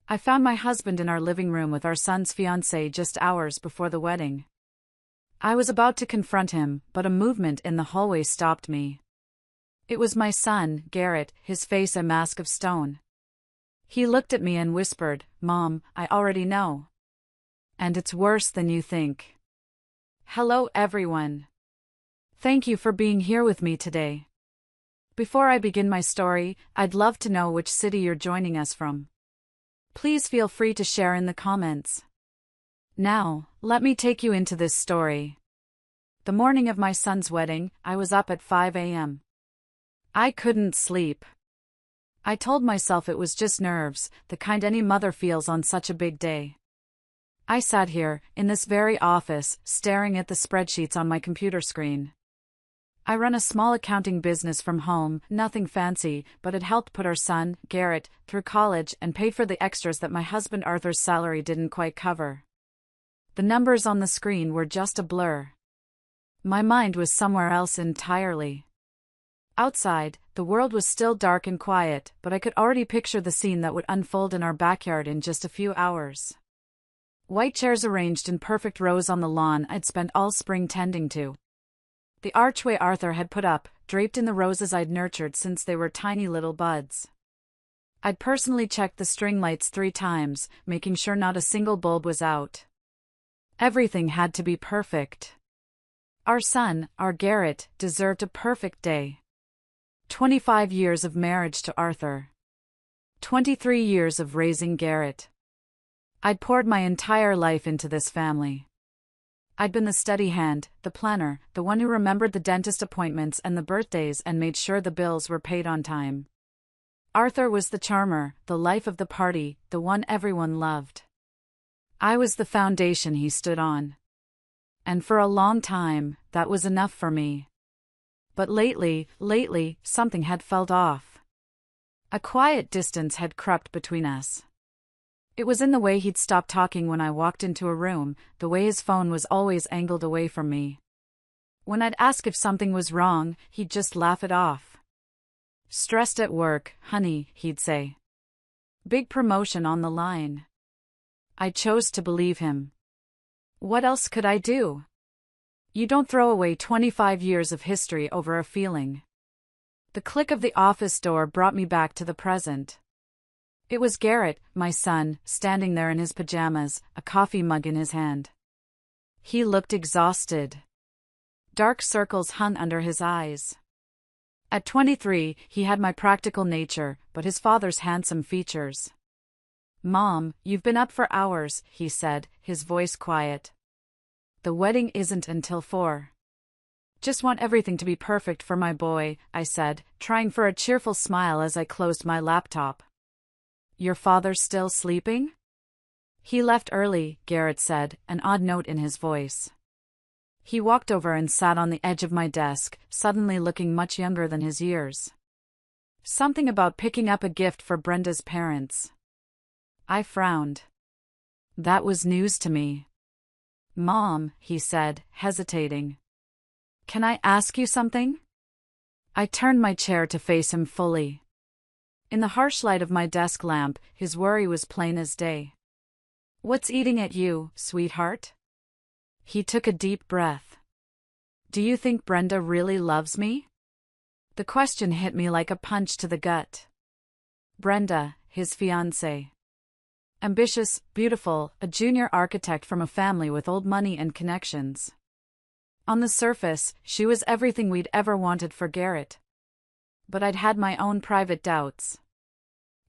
I found my husband in our living room with our son's fiancée just hours before the wedding. I was about to confront him, but a movement in the hallway stopped me. It was my son, Garrett, his face a mask of stone. He looked at me and whispered, "Mom, I already know. And it's worse than you think." Hello everyone. Thank you for being here with me today. Before I begin my story, I'd love to know which city you're joining us from. Please feel free to share in the comments. Now, let me take you into this story. The morning of my son's wedding, I was up at 5 a.m. I couldn't sleep. I told myself it was just nerves, the kind any mother feels on such a big day. I sat here, in this very office, staring at the spreadsheets on my computer screen. I run a small accounting business from home, nothing fancy, but it helped put our son, Garrett, through college and paid for the extras that my husband Arthur's salary didn't quite cover. The numbers on the screen were just a blur. My mind was somewhere else entirely. Outside, the world was still dark and quiet, but I could already picture the scene that would unfold in our backyard in just a few hours. White chairs arranged in perfect rows on the lawn I'd spent all spring tending to. The archway Arthur had put up, draped in the roses I'd nurtured since they were tiny little buds. I'd personally checked the string lights 3 times, making sure not a single bulb was out. Everything had to be perfect. Our son, our Garrett, deserved a perfect day. 25 years of marriage to Arthur. 23 years of raising Garrett. I'd poured my entire life into this family. I'd been the steady hand, the planner, the one who remembered the dentist appointments and the birthdays and made sure the bills were paid on time. Arthur was the charmer, the life of the party, the one everyone loved. I was the foundation he stood on. And for a long time, that was enough for me. But lately, something had felt off. A quiet distance had crept between us. It was in the way he'd stop talking when I walked into a room, the way his phone was always angled away from me. When I'd ask if something was wrong, he'd just laugh it off. "Stressed at work, honey," he'd say. "Big promotion on the line." I chose to believe him. What else could I do? You don't throw away 25 years of history over a feeling. The click of the office door brought me back to the present. It was Garrett, my son, standing there in his pajamas, a coffee mug in his hand. He looked exhausted. Dark circles hung under his eyes. At 23, he had my practical nature, but his father's handsome features. "Mom, you've been up for hours," he said, his voice quiet. "The wedding isn't until 4. "Just want everything to be perfect for my boy," I said, trying for a cheerful smile as I closed my laptop. "Your father's still sleeping?" "He left early," Garrett said, an odd note in his voice. He walked over and sat on the edge of my desk, suddenly looking much younger than his years. "Something about picking up a gift for Brenda's parents." I frowned. That was news to me. "Mom," he said, hesitating. "Can I ask you something?" I turned my chair to face him fully. In the harsh light of my desk lamp, his worry was plain as day. "What's eating at you, sweetheart?" He took a deep breath. "Do you think Brenda really loves me?" The question hit me like a punch to the gut. Brenda, his fiancée. Ambitious, beautiful, a junior architect from a family with old money and connections. On the surface, she was everything we'd ever wanted for Garrett. But I'd had my own private doubts.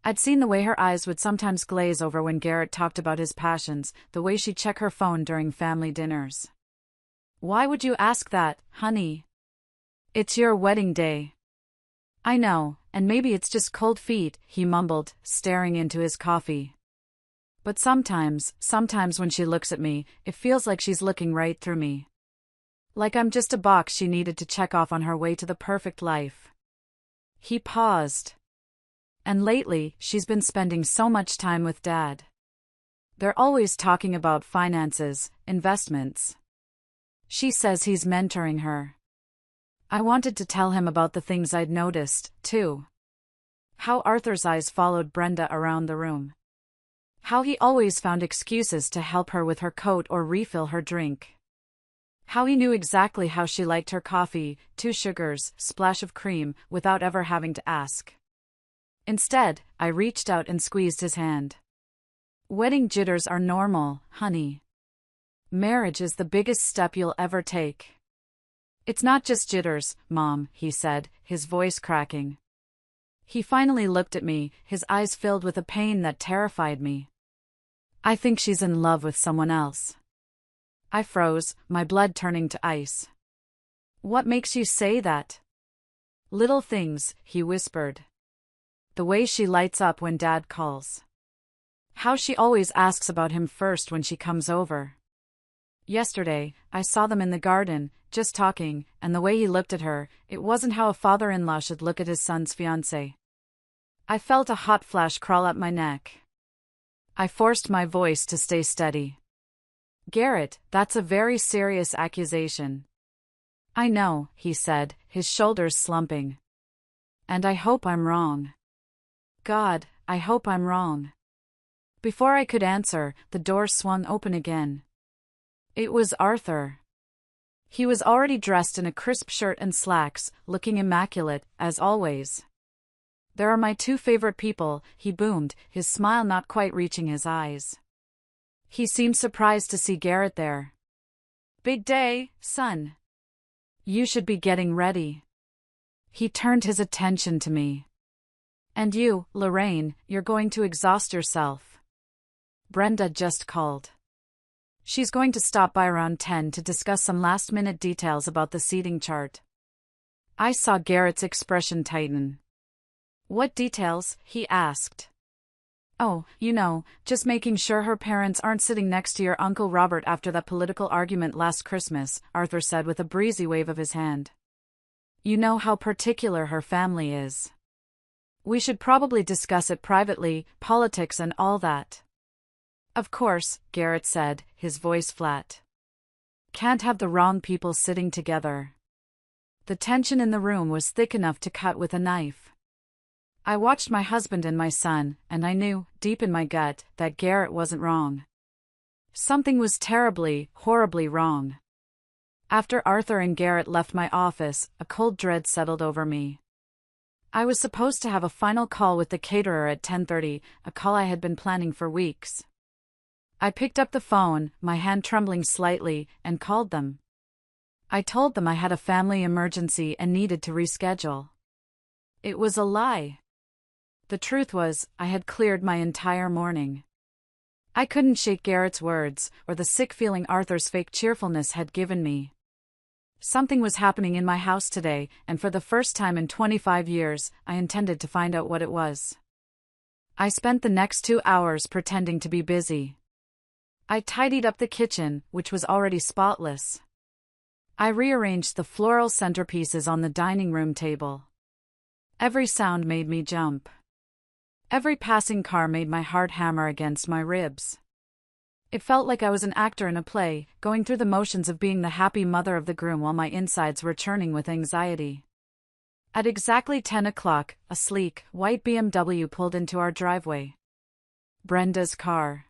I'd seen the way her eyes would sometimes glaze over when Garrett talked about his passions, the way she'd check her phone during family dinners. "Why would you ask that, honey? It's your wedding day." "I know, and maybe it's just cold feet," he mumbled, staring into his coffee. "But sometimes when she looks at me, it feels like she's looking right through me. Like I'm just a box she needed to check off on her way to the perfect life." He paused. "And lately, she's been spending so much time with Dad. They're always talking about finances, investments. She says he's mentoring her." I wanted to tell him about the things I'd noticed, too. How Arthur's eyes followed Brenda around the room. How he always found excuses to help her with her coat or refill her drink. How he knew exactly how she liked her coffee, 2 sugars, splash of cream, without ever having to ask. Instead, I reached out and squeezed his hand. Wedding jitters are normal, honey. Marriage is the biggest step you'll ever take. It's not just jitters, Mom, he said, his voice cracking. He finally looked at me, his eyes filled with a pain that terrified me. I think she's in love with someone else. I froze, my blood turning to ice. What makes you say that? Little things, he whispered. The way she lights up when Dad calls. How she always asks about him first when she comes over. Yesterday, I saw them in the garden, just talking, and the way he looked at her, it wasn't how a father-in-law should look at his son's fiancée. I felt a hot flash crawl up my neck. I forced my voice to stay steady. Garrett, that's a very serious accusation. I know, he said, his shoulders slumping. And I hope I'm wrong. God, I hope I'm wrong. Before I could answer, the door swung open again. It was Arthur. He was already dressed in a crisp shirt and slacks, looking immaculate, as always. There are my 2 favorite people, he boomed, his smile not quite reaching his eyes. He seemed surprised to see Garrett there. Big day, son. You should be getting ready. He turned his attention to me. And you, Lorraine, you're going to exhaust yourself. Brenda just called. She's going to stop by around 10 to discuss some last-minute details about the seating chart. I saw Garrett's expression tighten. What details? He asked. Oh, just making sure her parents aren't sitting next to your Uncle Robert after that political argument last Christmas, Arthur said with a breezy wave of his hand. You know how particular her family is. We should probably discuss it privately, politics and all that. Of course, Garrett said, his voice flat. Can't have the wrong people sitting together. The tension in the room was thick enough to cut with a knife. I watched my husband and my son, and I knew, deep in my gut, that Garrett wasn't wrong. Something was terribly, horribly wrong. After Arthur and Garrett left my office, a cold dread settled over me. I was supposed to have a final call with the caterer at 10:30, a call I had been planning for weeks. I picked up the phone, my hand trembling slightly, and called them. I told them I had a family emergency and needed to reschedule. It was a lie. The truth was, I had cleared my entire morning. I couldn't shake Garrett's words, or the sick feeling Arthur's fake cheerfulness had given me. Something was happening in my house today, and for the first time in 25 years, I intended to find out what it was. I spent the next 2 hours pretending to be busy. I tidied up the kitchen, which was already spotless. I rearranged the floral centerpieces on the dining room table. Every sound made me jump. Every passing car made my heart hammer against my ribs. It felt like I was an actor in a play, going through the motions of being the happy mother of the groom while my insides were churning with anxiety. At exactly 10 o'clock, a sleek, white BMW pulled into our driveway. Brenda's car.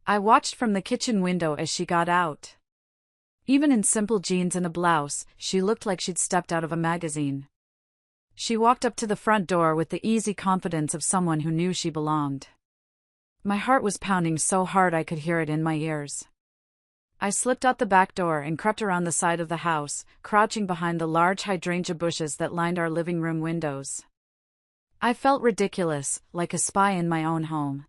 I watched from the kitchen window as she got out. Even in simple jeans and a blouse, she looked like she'd stepped out of a magazine. She walked up to the front door with the easy confidence of someone who knew she belonged. My heart was pounding so hard I could hear it in my ears. I slipped out the back door and crept around the side of the house, crouching behind the large hydrangea bushes that lined our living room windows. I felt ridiculous, like a spy in my own home.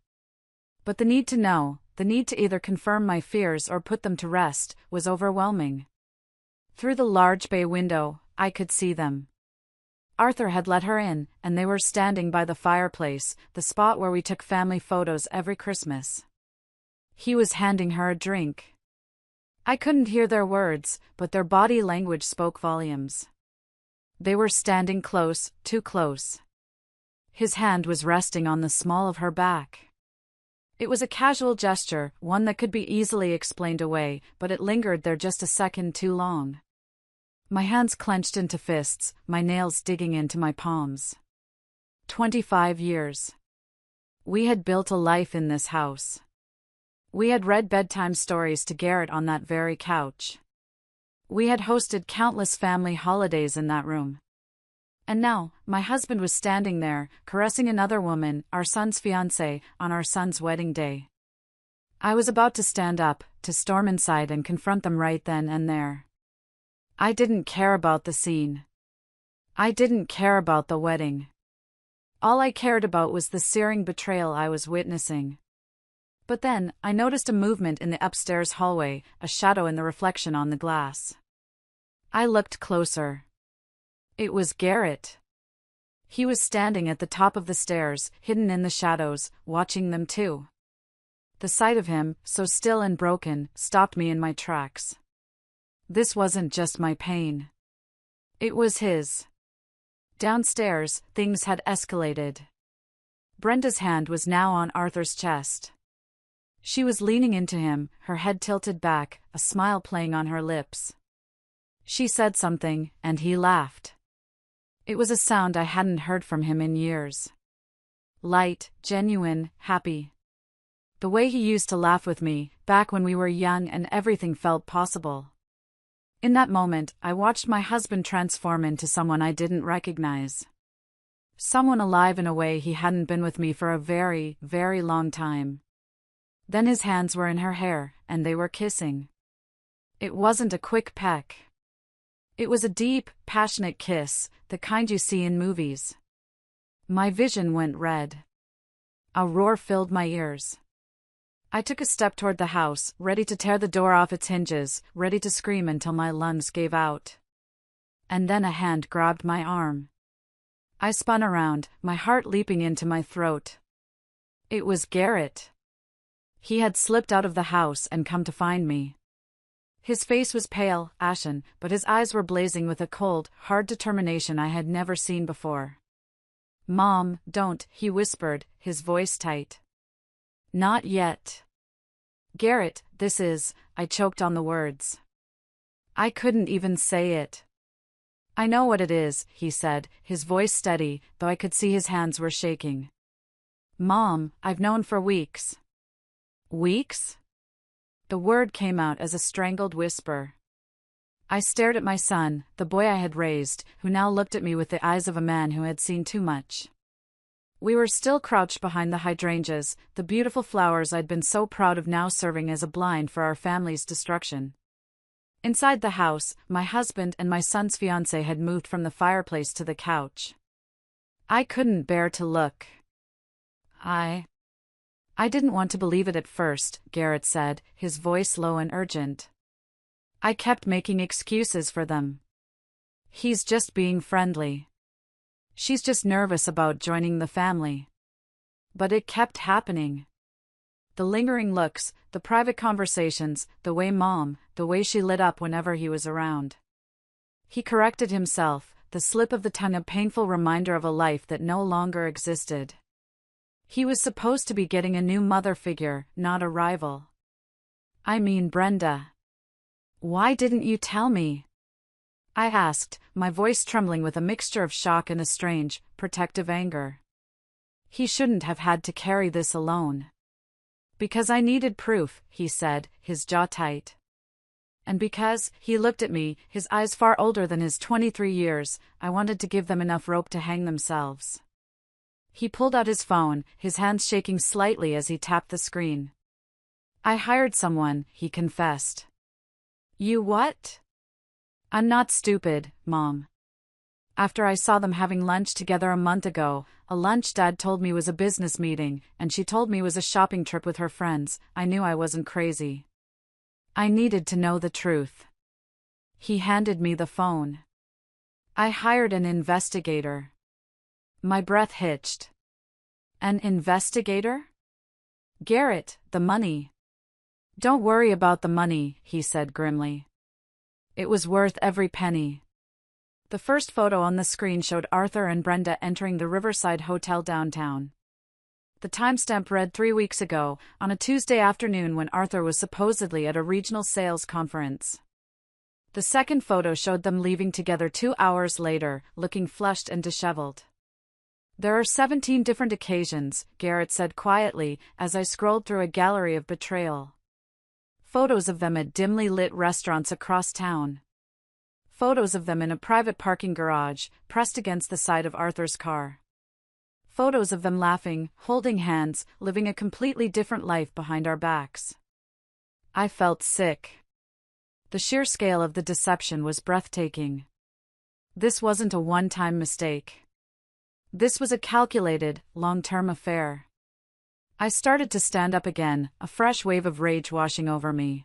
But the need to know, the need to either confirm my fears or put them to rest, was overwhelming. Through the large bay window, I could see them. Arthur had let her in, and they were standing by the fireplace, the spot where we took family photos every Christmas. He was handing her a drink. I couldn't hear their words, but their body language spoke volumes. They were standing close, too close. His hand was resting on the small of her back. It was a casual gesture, one that could be easily explained away, but it lingered there just a second too long. My hands clenched into fists, my nails digging into my palms. 25 years. We had built a life in this house. We had read bedtime stories to Garrett on that very couch. We had hosted countless family holidays in that room. And now, my husband was standing there, caressing another woman, our son's fiancée, on our son's wedding day. I was about to stand up, to storm inside and confront them right then and there. I didn't care about the scene. I didn't care about the wedding. All I cared about was the searing betrayal I was witnessing. But then, I noticed a movement in the upstairs hallway, a shadow in the reflection on the glass. I looked closer. It was Garrett. He was standing at the top of the stairs, hidden in the shadows, watching them too. The sight of him, so still and broken, stopped me in my tracks. This wasn't just my pain. It was his. Downstairs, things had escalated. Brenda's hand was now on Arthur's chest. She was leaning into him, her head tilted back, a smile playing on her lips. She said something, and he laughed. It was a sound I hadn't heard from him in years. Light, genuine, happy. The way he used to laugh with me, back when we were young and everything felt possible. In that moment, I watched my husband transform into someone I didn't recognize. Someone alive in a way he hadn't been with me for a very, very long time. Then his hands were in her hair, and they were kissing. It wasn't a quick peck. It was a deep, passionate kiss, the kind you see in movies. My vision went red. A roar filled my ears. I took a step toward the house, ready to tear the door off its hinges, ready to scream until my lungs gave out. And then a hand grabbed my arm. I spun around, my heart leaping into my throat. It was Garrett. He had slipped out of the house and come to find me. His face was pale, ashen, but his eyes were blazing with a cold, hard determination I had never seen before. "Mom, don't," he whispered, his voice tight. "Not yet." "Garrett, this is," I choked on the words. I couldn't even say it. "I know what it is," he said, his voice steady, though I could see his hands were shaking. "Mom, I've known for weeks." "Weeks?" The word came out as a strangled whisper. I stared at my son, the boy I had raised, who now looked at me with the eyes of a man who had seen too much. We were still crouched behind the hydrangeas, the beautiful flowers I'd been so proud of now serving as a blind for our family's destruction. Inside the house, my husband and my son's fiancée had moved from the fireplace to the couch. I couldn't bear to look. I didn't want to believe it at first, Garrett said, his voice low and urgent. I kept making excuses for them. "He's just being friendly. She's just nervous about joining the family." But it kept happening. The lingering looks, the private conversations, the way she lit up whenever he was around. He corrected himself, the slip of the tongue a painful reminder of a life that no longer existed. He was supposed to be getting a new mother figure, not a rival. "I mean Brenda. Why didn't you tell me?" I asked, my voice trembling with a mixture of shock and a strange, protective anger. He shouldn't have had to carry this alone. "Because I needed proof," he said, his jaw tight. And because, he looked at me, his eyes far older than his 23 years, I wanted to give them enough rope to hang themselves. He pulled out his phone, his hands shaking slightly as he tapped the screen. "I hired someone," he confessed. "You what?" "I'm not stupid, Mom. After I saw them having lunch together a month ago, a lunch Dad told me was a business meeting, and she told me was a shopping trip with her friends, I knew I wasn't crazy. I needed to know the truth." He handed me the phone. "I hired an investigator." My breath hitched. "An investigator?" "Garrett, the money." "Don't worry about the money," he said grimly. "It was worth every penny." The first photo on the screen showed Arthur and Brenda entering the Riverside Hotel downtown. The timestamp read 3 weeks ago, on a Tuesday afternoon when Arthur was supposedly at a regional sales conference. The second photo showed them leaving together 2 hours later, looking flushed and disheveled. There are 17 different occasions, Garrett said quietly as I scrolled through a gallery of betrayal. Photos of them at dimly lit restaurants across town. Photos of them in a private parking garage, pressed against the side of Arthur's car. Photos of them laughing, holding hands, living a completely different life behind our backs. I felt sick. The sheer scale of the deception was breathtaking. This wasn't a one-time mistake. This was a calculated, long-term affair. I started to stand up again, a fresh wave of rage washing over me.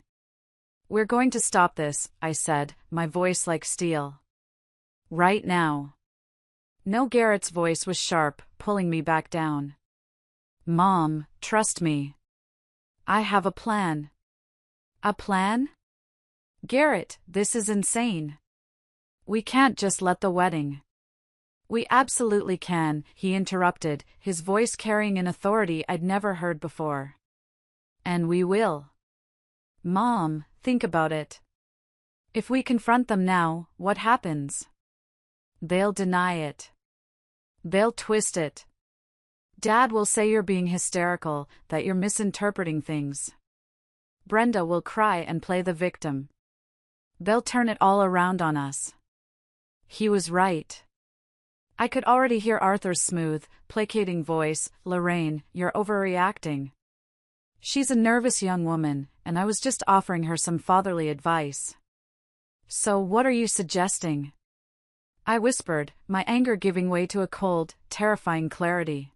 "We're going to stop this," I said, my voice like steel. "Right now." No, Garrett's voice was sharp, pulling me back down. "Mom, trust me. I have a plan." "A plan?" "Garrett, this is insane. We can't just let the wedding." "We absolutely can," he interrupted, his voice carrying an authority I'd never heard before. "And we will." "Mom, think about it. If we confront them now, what happens?" "They'll deny it. They'll twist it. Dad will say you're being hysterical, that you're misinterpreting things. Brenda will cry and play the victim. They'll turn it all around on us." He was right. I could already hear Arthur's smooth, placating voice, "Lorraine, you're overreacting. She's a nervous young woman, and I was just offering her some fatherly advice." "So what are you suggesting?" I whispered, my anger giving way to a cold, terrifying clarity.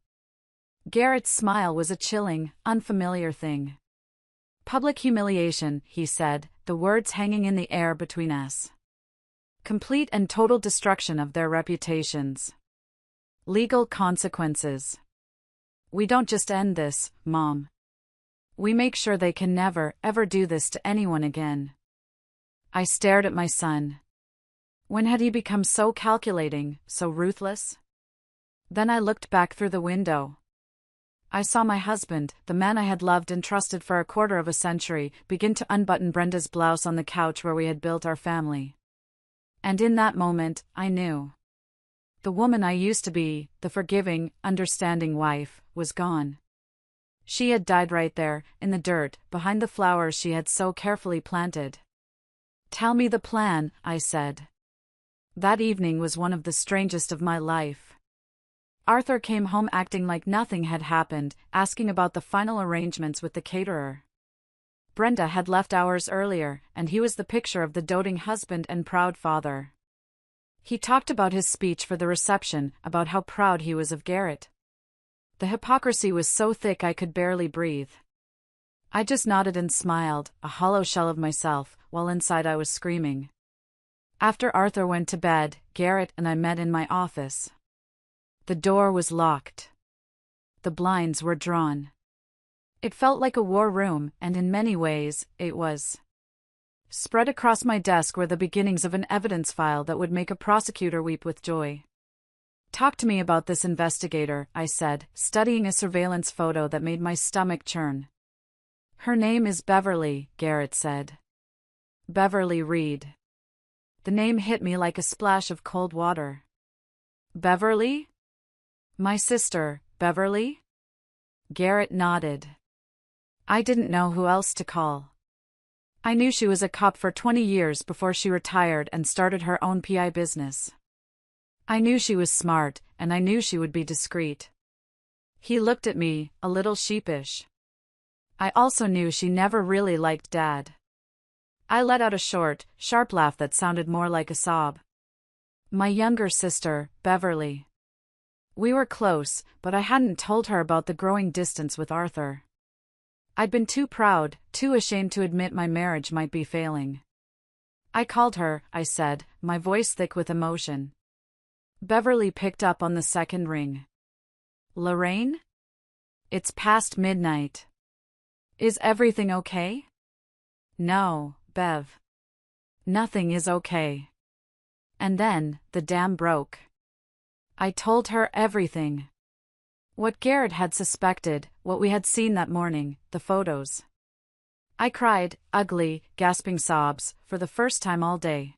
Garrett's smile was a chilling, unfamiliar thing. "Public humiliation," he said, the words hanging in the air between us. "Complete and total destruction of their reputations. Legal consequences. We don't just end this, Mom. We make sure they can never, ever do this to anyone again." I stared at my son. When had he become so calculating, so ruthless? Then I looked back through the window. I saw my husband, the man I had loved and trusted for a quarter of a century, begin to unbutton Brenda's blouse on the couch where we had built our family. And in that moment, I knew. The woman I used to be, the forgiving, understanding wife, was gone. She had died right there, in the dirt, behind the flowers she had so carefully planted. "Tell me the plan," I said. That evening was one of the strangest of my life. Arthur came home acting like nothing had happened, asking about the final arrangements with the caterer. Brenda had left hours earlier, and he was the picture of the doting husband and proud father. He talked about his speech for the reception, about how proud he was of Garrett. The hypocrisy was so thick I could barely breathe. I just nodded and smiled, a hollow shell of myself, while inside I was screaming. After Arthur went to bed, Garrett and I met in my office. The door was locked. The blinds were drawn. It felt like a war room, and in many ways, it was. Spread across my desk were the beginnings of an evidence file that would make a prosecutor weep with joy. "Talk to me about this investigator," I said, studying a surveillance photo that made my stomach churn. "Her name is Beverly," Garrett said. "Beverly Reed." The name hit me like a splash of cold water. "Beverly? My sister, Beverly?" Garrett nodded. I didn't know who else to call. I knew she was a cop for 20 years before she retired and started her own PI business. I knew she was smart, and I knew she would be discreet. He looked at me, a little sheepish. I also knew she never really liked Dad. I let out a short, sharp laugh that sounded more like a sob. "My younger sister, Beverly. We were close, but I hadn't told her about the growing distance with Arthur. I'd been too proud, too ashamed to admit my marriage might be failing. I called her," I said, my voice thick with emotion. Beverly picked up on the second ring. "Lorraine? It's past midnight. Is everything okay?" "No, Bev. Nothing is okay." And then, the dam broke. I told her everything. What Garrett had suspected, what we had seen that morning, the photos. I cried, ugly, gasping sobs, for the first time all day.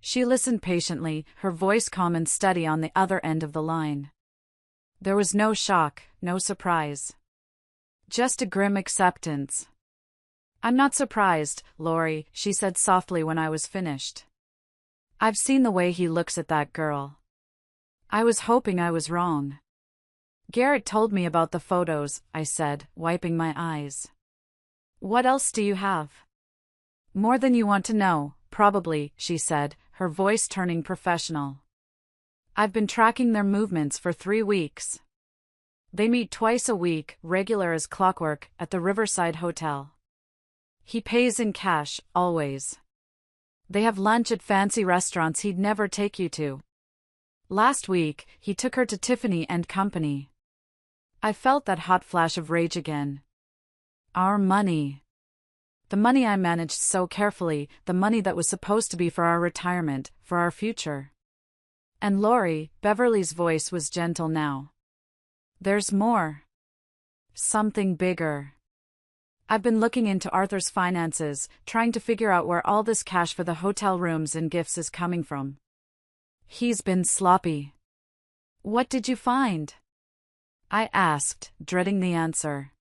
She listened patiently, her voice calm and steady on the other end of the line. There was no shock, no surprise. Just a grim acceptance. "I'm not surprised, Lori," she said softly when I was finished. "I've seen the way he looks at that girl. I was hoping I was wrong." "Garrett told me about the photos," I said, wiping my eyes. "What else do you have?" "More than you want to know, probably," she said, her voice turning professional. "I've been tracking their movements for 3 weeks. They meet twice a week, regular as clockwork, at the Riverside Hotel. He pays in cash, always. They have lunch at fancy restaurants he'd never take you to. Last week, he took her to Tiffany and Company." I felt that hot flash of rage again. Our money. The money I managed so carefully, the money that was supposed to be for our retirement, for our future. "And Lori," Beverly's voice was gentle now. "There's more. Something bigger. I've been looking into Arthur's finances, trying to figure out where all this cash for the hotel rooms and gifts is coming from. He's been sloppy." "What did you find?" I asked, dreading the answer.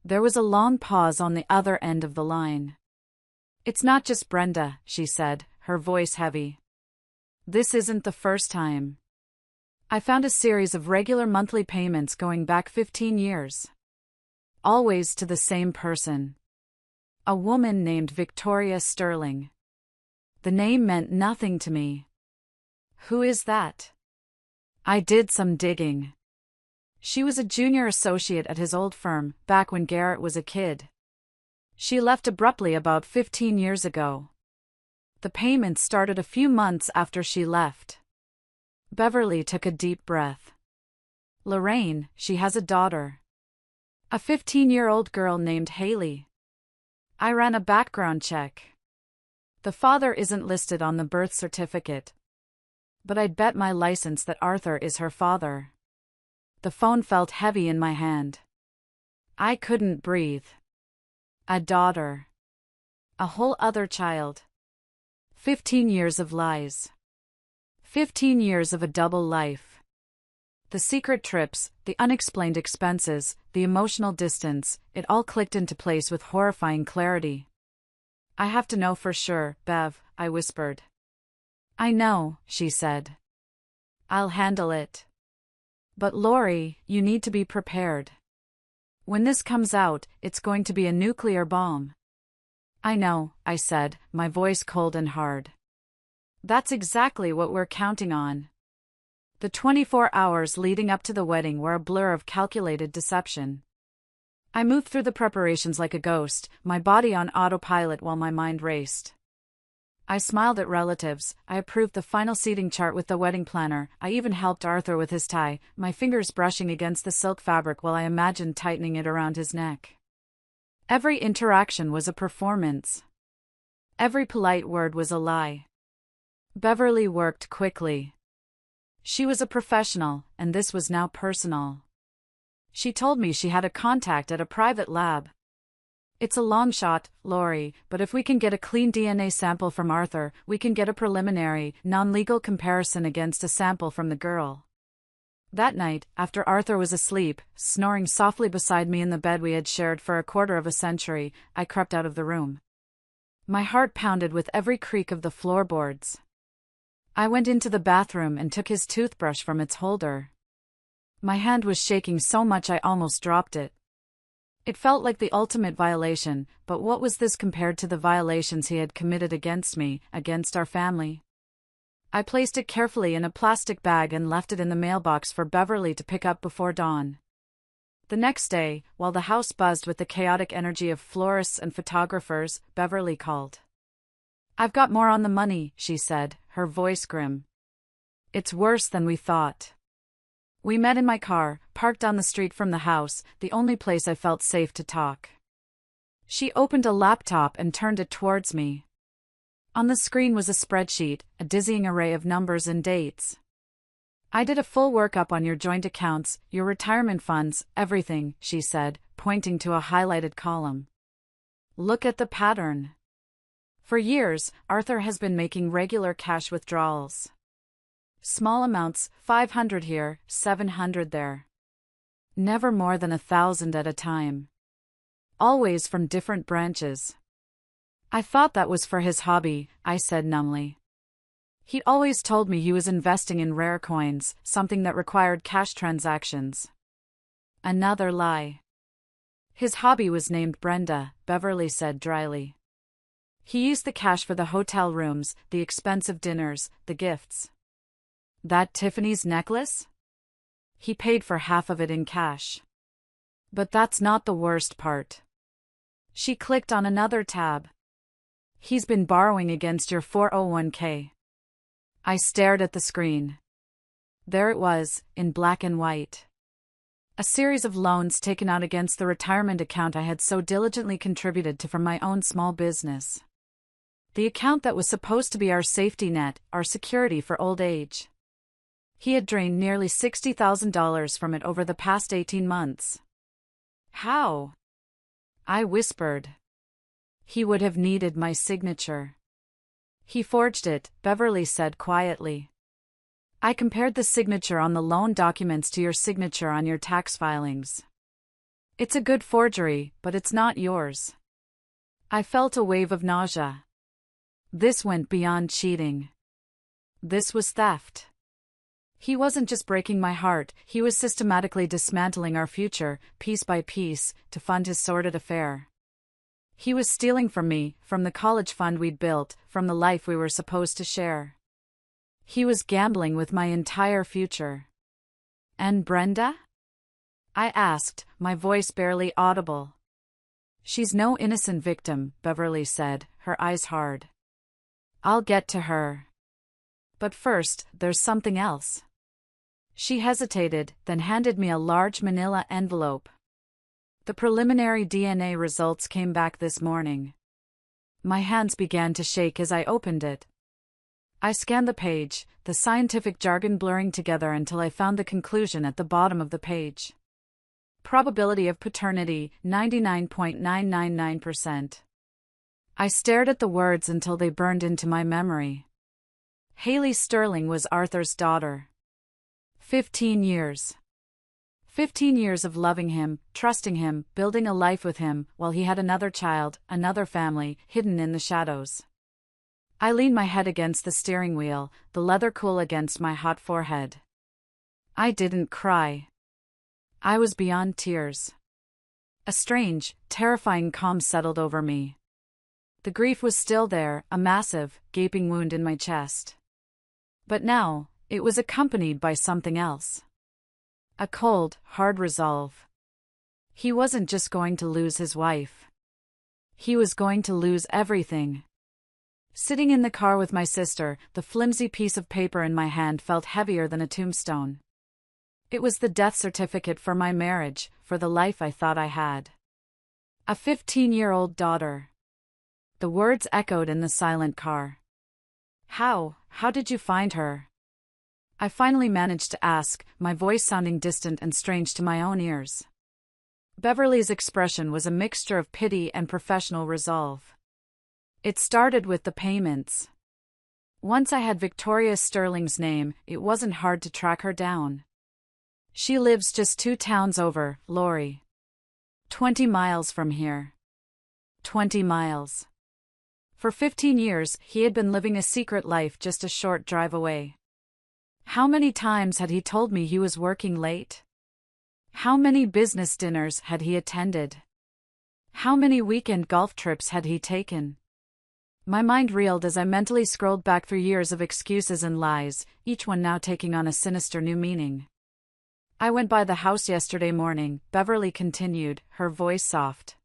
There was a long pause on the other end of the line. "It's not just Brenda," she said, her voice heavy. "This isn't the first time. I found a series of regular monthly payments going back 15 years. Always to the same person. A woman named Victoria Sterling. The name meant nothing to me." "Who is that?" I did some digging. "She was a junior associate at his old firm, back when Garrett was a kid. She left abruptly about 15 years ago. The payments started a few months after she left." Beverly took a deep breath. "Lorraine, she has a daughter. A 15-year-old girl named Haley. I ran a background check. The father isn't listed on the birth certificate. But I'd bet my license that Arthur is her father." The phone felt heavy in my hand. I couldn't breathe. A daughter. A whole other child. 15 years of lies. 15 years of a double life. The secret trips, the unexplained expenses, the emotional distance, it all clicked into place with horrifying clarity. "I have to know for sure, Bev," I whispered. "I know," she said. "I'll handle it. But Lori, you need to be prepared. When this comes out, it's going to be a nuclear bomb." "I know," I said, my voice cold and hard. "That's exactly what we're counting on." The 24 hours leading up to the wedding were a blur of calculated deception. I moved through the preparations like a ghost, my body on autopilot while my mind raced. I smiled at relatives, I approved the final seating chart with the wedding planner, I even helped Arthur with his tie, my fingers brushing against the silk fabric while I imagined tightening it around his neck. Every interaction was a performance. Every polite word was a lie. Beverly worked quickly. She was a professional, and this was now personal. She told me she had a contact at a private lab. "It's a long shot, Lori, but if we can get a clean DNA sample from Arthur, we can get a preliminary, non-legal comparison against a sample from the girl." That night, after Arthur was asleep, snoring softly beside me in the bed we had shared for a quarter of a century, I crept out of the room. My heart pounded with every creak of the floorboards. I went into the bathroom and took his toothbrush from its holder. My hand was shaking so much I almost dropped it. It felt like the ultimate violation, but what was this compared to the violations he had committed against me, against our family? I placed it carefully in a plastic bag and left it in the mailbox for Beverly to pick up before dawn. The next day, while the house buzzed with the chaotic energy of florists and photographers, Beverly called. "I've got more on the money," she said, her voice grim. "It's worse than we thought." We met in my car, parked down the street from the house, the only place I felt safe to talk. She opened a laptop and turned it towards me. On the screen was a spreadsheet, a dizzying array of numbers and dates. "I did a full workup on your joint accounts, your retirement funds, everything," she said, pointing to a highlighted column. "Look at the pattern. For years, Arthur has been making regular cash withdrawals. Small amounts, 500 here, 700 there. Never more than 1,000 at a time. Always from different branches. I thought that was for his hobby, I said numbly. He'd always told me he was investing in rare coins, something that required cash transactions. Another lie. His hobby was named Brenda, Beverly said dryly. He used the cash for the hotel rooms, the expensive dinners, the gifts. That Tiffany's necklace? He paid for half of it in cash. But that's not the worst part. She clicked on another tab. He's been borrowing against your 401k. I stared at the screen. There it was, in black and white. A series of loans taken out against the retirement account I had so diligently contributed to from my own small business. The account that was supposed to be our safety net, our security for old age. He had drained nearly $60,000 from it over the past 18 months. How? I whispered. He would have needed my signature. He forged it, Beverly said quietly. I compared the signature on the loan documents to your signature on your tax filings. It's a good forgery, but it's not yours. I felt a wave of nausea. This went beyond cheating. This was theft. He wasn't just breaking my heart, he was systematically dismantling our future, piece by piece, to fund his sordid affair. He was stealing from me, from the college fund we'd built, from the life we were supposed to share. He was gambling with my entire future. And Brenda? I asked, my voice barely audible. She's no innocent victim, Beverly said, her eyes hard. I'll get to her. But first, there's something else. She hesitated, then handed me a large manila envelope. The preliminary DNA results came back this morning. My hands began to shake as I opened it. I scanned the page, the scientific jargon blurring together until I found the conclusion at the bottom of the page. Probability of paternity, 99.999%. I stared at the words until they burned into my memory. Haley Sterling was Arthur's daughter. 15 years. 15 years of loving him, trusting him, building a life with him, while he had another child, another family, hidden in the shadows. I leaned my head against the steering wheel, the leather cool against my hot forehead. I didn't cry. I was beyond tears. A strange, terrifying calm settled over me. The grief was still there, a massive, gaping wound in my chest. But now, it was accompanied by something else. A cold, hard resolve. He wasn't just going to lose his wife. He was going to lose everything. Sitting in the car with my sister, the flimsy piece of paper in my hand felt heavier than a tombstone. It was the death certificate for my marriage, for the life I thought I had. A 15-year-old daughter. The words echoed in the silent car. How did you find her? I finally managed to ask, my voice sounding distant and strange to my own ears. Beverly's expression was a mixture of pity and professional resolve. It started with the payments. Once I had Victoria Sterling's name, it wasn't hard to track her down. She lives just 2 towns over, Lori. 20 miles from here. 20 miles. For 15 years, he had been living a secret life just a short drive away. How many times had he told me he was working late? How many business dinners had he attended? How many weekend golf trips had he taken? My mind reeled as I mentally scrolled back through years of excuses and lies, each one now taking on a sinister new meaning. I went by the house yesterday morning, Beverly continued, her voice soft.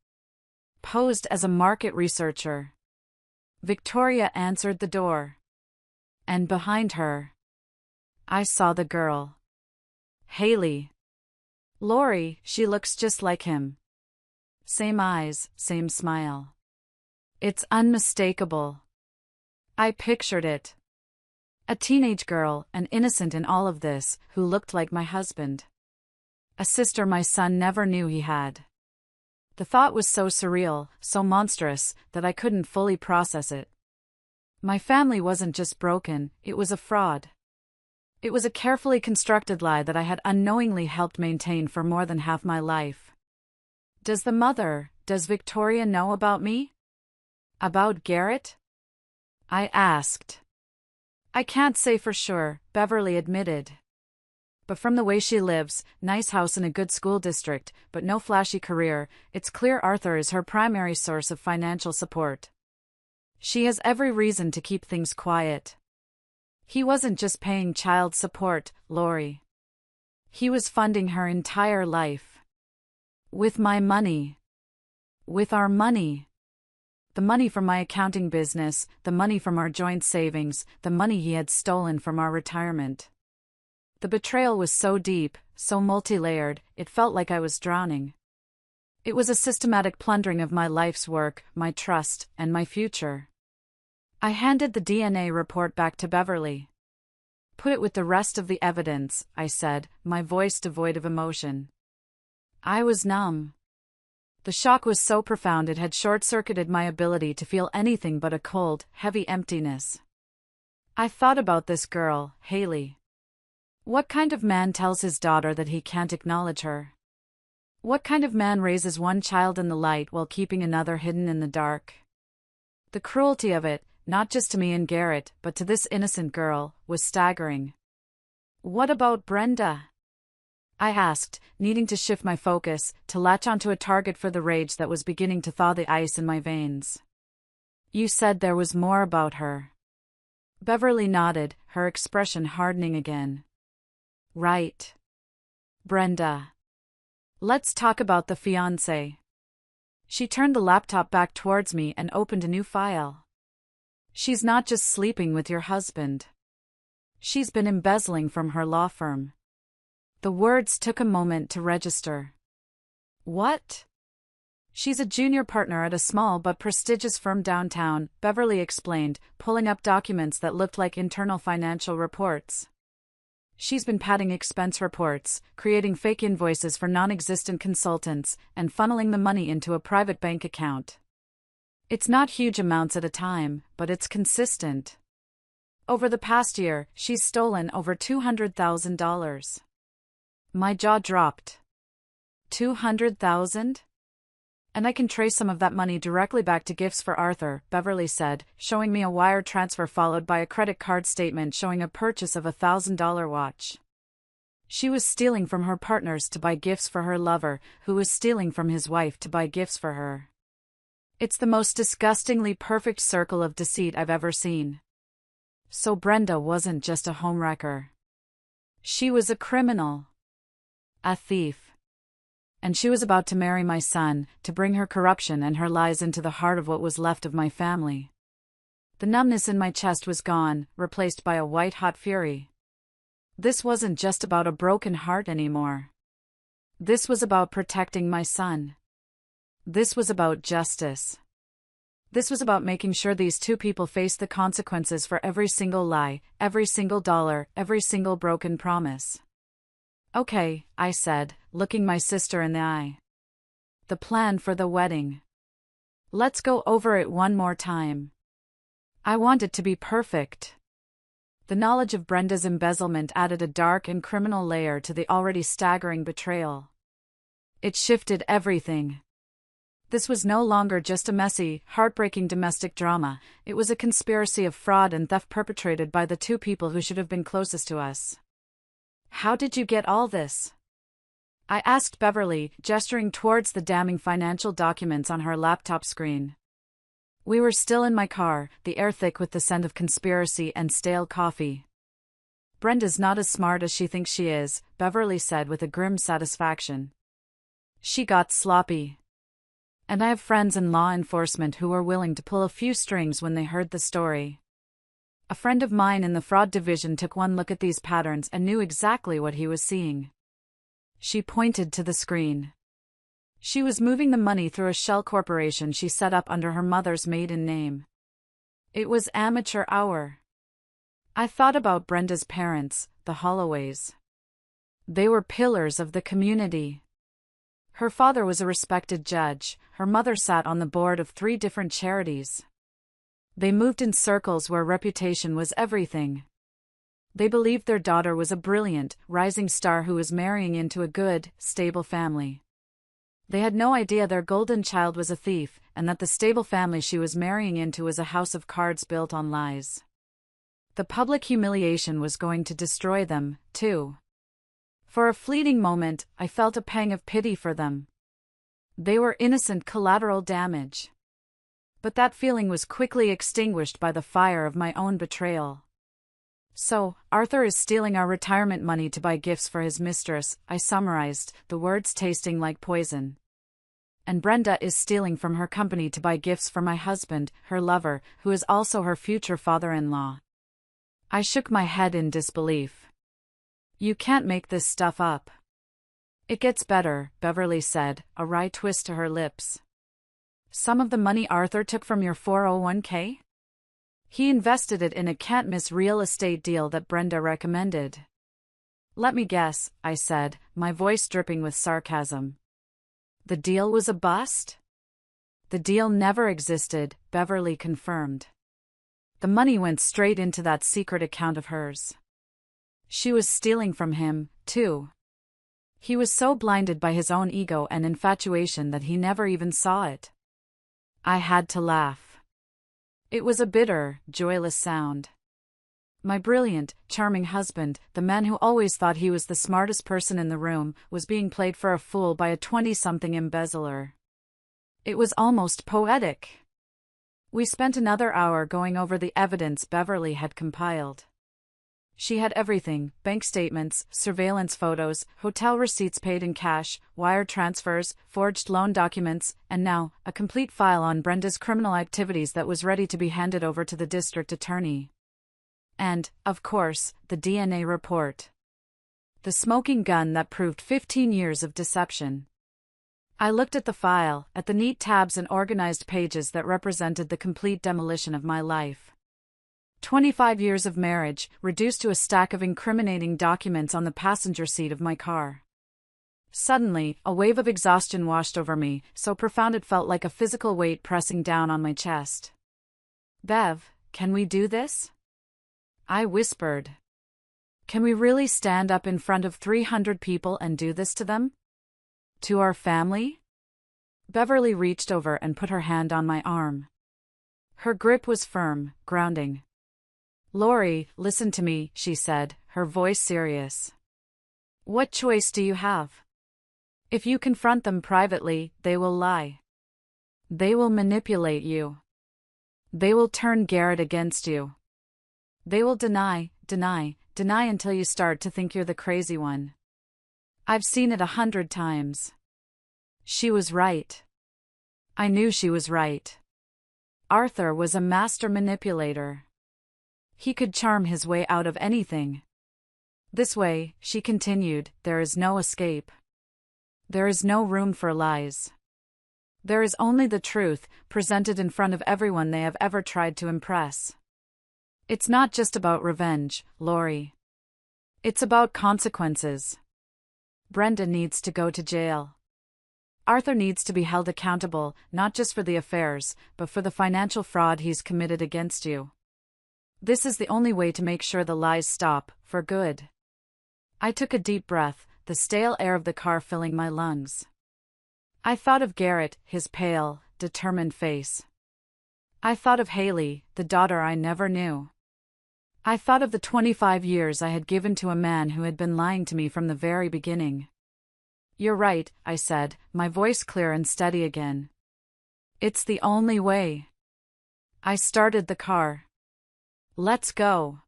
Posed as a market researcher. Victoria answered the door. And behind her, I saw the girl. Haley. Lori, she looks just like him. Same eyes, same smile. It's unmistakable. I pictured it. A teenage girl, an innocent in all of this, who looked like my husband. A sister my son never knew he had. The thought was so surreal, so monstrous, that I couldn't fully process it. My family wasn't just broken, it was a fraud. It was a carefully constructed lie that I had unknowingly helped maintain for more than half my life. Does Victoria know about me? About Garrett? I asked. I can't say for sure, Beverly admitted. But from the way she lives, nice house in a good school district, but no flashy career, it's clear Arthur is her primary source of financial support. She has every reason to keep things quiet. He wasn't just paying child support, Lori. He was funding her entire life. With my money. With our money. The money from my accounting business, the money from our joint savings, the money he had stolen from our retirement. The betrayal was so deep, so multi-layered, it felt like I was drowning. It was a systematic plundering of my life's work, my trust, and my future. I handed the DNA report back to Beverly. Put it with the rest of the evidence, I said, my voice devoid of emotion. I was numb. The shock was so profound it had short-circuited my ability to feel anything but a cold, heavy emptiness. I thought about this girl, Haley. What kind of man tells his daughter that he can't acknowledge her? What kind of man raises one child in the light while keeping another hidden in the dark? The cruelty of it, not just to me and Garrett, but to this innocent girl, was staggering. What about Brenda? I asked, needing to shift my focus, to latch onto a target for the rage that was beginning to thaw the ice in my veins. You said there was more about her. Beverly nodded, her expression hardening again. Right. Brenda. Let's talk about the fiancé. She turned the laptop back towards me and opened a new file. She's not just sleeping with your husband. She's been embezzling from her law firm. The words took a moment to register. What? She's a junior partner at a small but prestigious firm downtown, Beverly explained, pulling up documents that looked like internal financial reports. She's been padding expense reports, creating fake invoices for non-existent consultants, and funneling the money into a private bank account. It's not huge amounts at a time, but it's consistent. Over the past year, she's stolen over $200,000. My jaw dropped. $200,000? And I can trace some of that money directly back to gifts for Arthur, Beverly said, showing me a wire transfer followed by a credit card statement showing a purchase of a $1,000 watch. She was stealing from her partners to buy gifts for her lover, who was stealing from his wife to buy gifts for her. It's the most disgustingly perfect circle of deceit I've ever seen. So Brenda wasn't just a homewrecker. She was a criminal. A thief. And she was about to marry my son, to bring her corruption and her lies into the heart of what was left of my family. The numbness in my chest was gone, replaced by a white-hot fury. This wasn't just about a broken heart anymore. This was about protecting my son. This was about justice. This was about making sure these two people faced the consequences for every single lie, every single dollar, every single broken promise. Okay, I said, looking my sister in the eye. The plan for the wedding. Let's go over it one more time. I want it to be perfect. The knowledge of Brenda's embezzlement added a dark and criminal layer to the already staggering betrayal. It shifted everything. This was no longer just a messy, heartbreaking domestic drama, it was a conspiracy of fraud and theft perpetrated by the two people who should have been closest to us. How did you get all this? I asked Beverly, gesturing towards the damning financial documents on her laptop screen. We were still in my car, the air thick with the scent of conspiracy and stale coffee. Brenda's not as smart as she thinks she is, Beverly said with a grim satisfaction. She got sloppy. And I have friends in law enforcement who were willing to pull a few strings when they heard the story. A friend of mine in the fraud division took one look at these patterns and knew exactly what he was seeing. She pointed to the screen. She was moving the money through a shell corporation she set up under her mother's maiden name. It was amateur hour. I thought about Brenda's parents, the Holloways. They were pillars of the community. Her father was a respected judge, her mother sat on the board of 3 different charities. They moved in circles where reputation was everything. They believed their daughter was a brilliant, rising star who was marrying into a good, stable family. They had no idea their golden child was a thief, and that the stable family she was marrying into was a house of cards built on lies. The public humiliation was going to destroy them, too. For a fleeting moment, I felt a pang of pity for them. They were innocent collateral damage. But that feeling was quickly extinguished by the fire of my own betrayal. "So, Arthur is stealing our retirement money to buy gifts for his mistress," I summarized, the words tasting like poison. "And Brenda is stealing from her company to buy gifts for my husband, her lover, who is also her future father-in-law." I shook my head in disbelief. "You can't make this stuff up." "It gets better," Beverly said, a wry twist to her lips. "Some of the money Arthur took from your 401k? He invested it in a can't-miss real estate deal that Brenda recommended." "Let me guess," I said, my voice dripping with sarcasm. "The deal was a bust?" "The deal never existed," Beverly confirmed. "The money went straight into that secret account of hers. She was stealing from him, too. He was so blinded by his own ego and infatuation that he never even saw it." I had to laugh. It was a bitter, joyless sound. My brilliant, charming husband, the man who always thought he was the smartest person in the room, was being played for a fool by a 20-something embezzler. It was almost poetic. We spent another hour going over the evidence Beverly had compiled. She had everything: bank statements, surveillance photos, hotel receipts paid in cash, wire transfers, forged loan documents, and now, a complete file on Brenda's criminal activities that was ready to be handed over to the district attorney. And, of course, the DNA report. The smoking gun that proved 15 years of deception. I looked at the file, at the neat tabs and organized pages that represented the complete demolition of my life. 25 years of marriage, reduced to a stack of incriminating documents on the passenger seat of my car. Suddenly, a wave of exhaustion washed over me, so profound it felt like a physical weight pressing down on my chest. "Bev, can we do this?" I whispered. "Can we really stand up in front of 300 people and do this to them? To our family?" Beverly reached over and put her hand on my arm. Her grip was firm, grounding. "Lori, listen to me," she said, her voice serious. "What choice do you have? If you confront them privately, they will lie. They will manipulate you. They will turn Garrett against you. They will deny until you start to think you're the crazy one. I've seen it 100 times." She was right. I knew she was right. Arthur was a master manipulator. He could charm his way out of anything. "This way," she continued, "there is no escape. There is no room for lies. There is only the truth, presented in front of everyone they have ever tried to impress. It's not just about revenge, Lori. It's about consequences. Brenda needs to go to jail. Arthur needs to be held accountable, not just for the affairs, but for the financial fraud he's committed against you. This is the only way to make sure the lies stop, for good." I took a deep breath, the stale air of the car filling my lungs. I thought of Garrett, his pale, determined face. I thought of Haley, the daughter I never knew. I thought of the 25 years I had given to a man who had been lying to me from the very beginning. "You're right," I said, my voice clear and steady again. "It's the only way." I started the car. "Let's go.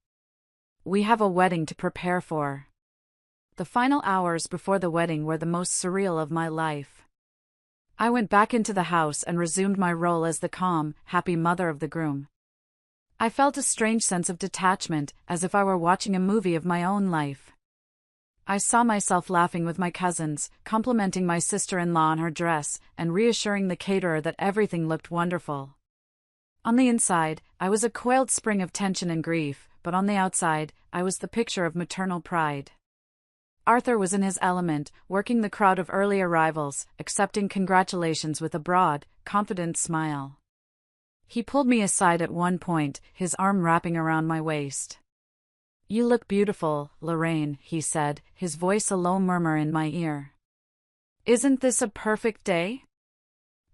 We have a wedding to prepare for." The final hours before the wedding were the most surreal of my life. I went back into the house and resumed my role as the calm, happy mother of the groom. I felt a strange sense of detachment, as if I were watching a movie of my own life. I saw myself laughing with my cousins, complimenting my sister-in-law on her dress, and reassuring the caterer that everything looked wonderful. On the inside, I was a coiled spring of tension and grief, but on the outside, I was the picture of maternal pride. Arthur was in his element, working the crowd of early arrivals, accepting congratulations with a broad, confident smile. He pulled me aside at one point, his arm wrapping around my waist. You look beautiful, Lorraine, he said, his voice a low murmur in my ear. Isn't this a perfect day?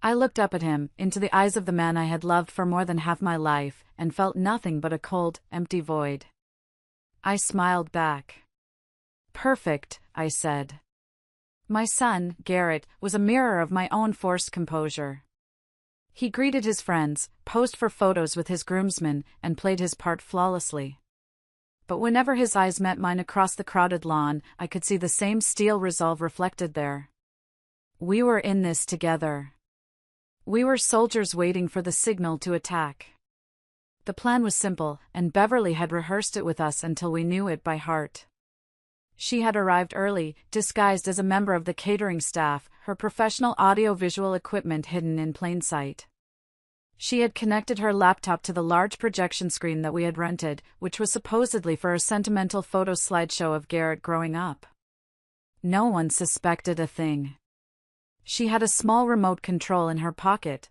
I looked up at him, into the eyes of the man I had loved for more than half my life, and felt nothing but a cold, empty void. I smiled back. Perfect, I said. My son, Garrett, was a mirror of my own forced composure. He greeted his friends, posed for photos with his groomsmen, and played his part flawlessly. But whenever his eyes met mine across the crowded lawn, I could see the same steel resolve reflected there. We were in this together. We were soldiers waiting for the signal to attack. The plan was simple, and Beverly had rehearsed it with us until we knew it by heart. She had arrived early, disguised as a member of the catering staff, her professional audio-visual equipment hidden in plain sight. She had connected her laptop to the large projection screen that we had rented, which was supposedly for a sentimental photo slideshow of Garrett growing up. No one suspected a thing. She had a small remote control in her pocket.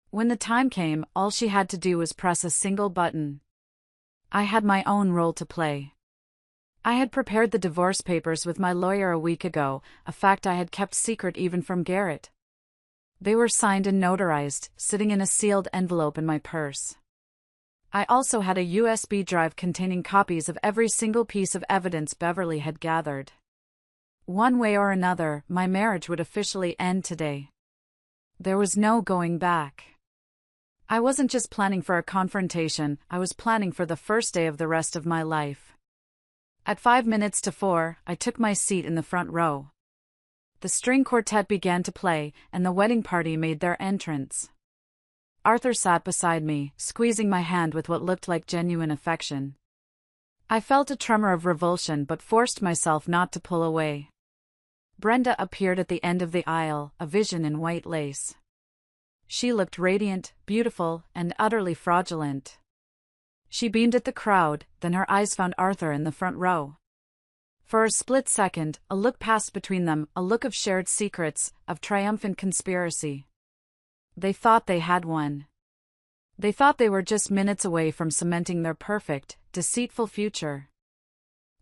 When the time came, all she had to do was press a single button. I had my own role to play. I had prepared the divorce papers with my lawyer a week ago, a fact I had kept secret even from Garrett. They were signed and notarized, sitting in a sealed envelope in my purse. I also had a USB drive containing copies of every single piece of evidence Beverly had gathered. One way or another, my marriage would officially end today. There was no going back. I wasn't just planning for a confrontation, I was planning for the first day of the rest of my life. At 4:05, I took my seat in the front row. The string quartet began to play, and the wedding party made their entrance. Arthur sat beside me, squeezing my hand with what looked like genuine affection. I felt a tremor of revulsion but forced myself not to pull away. Brenda appeared at the end of the aisle, a vision in white lace. She looked radiant, beautiful, and utterly fraudulent. She beamed at the crowd, then her eyes found Arthur in the front row. For a split second, a look passed between them, a look of shared secrets, of triumphant conspiracy. They thought they had won. They thought they were just minutes away from cementing their perfect, deceitful future.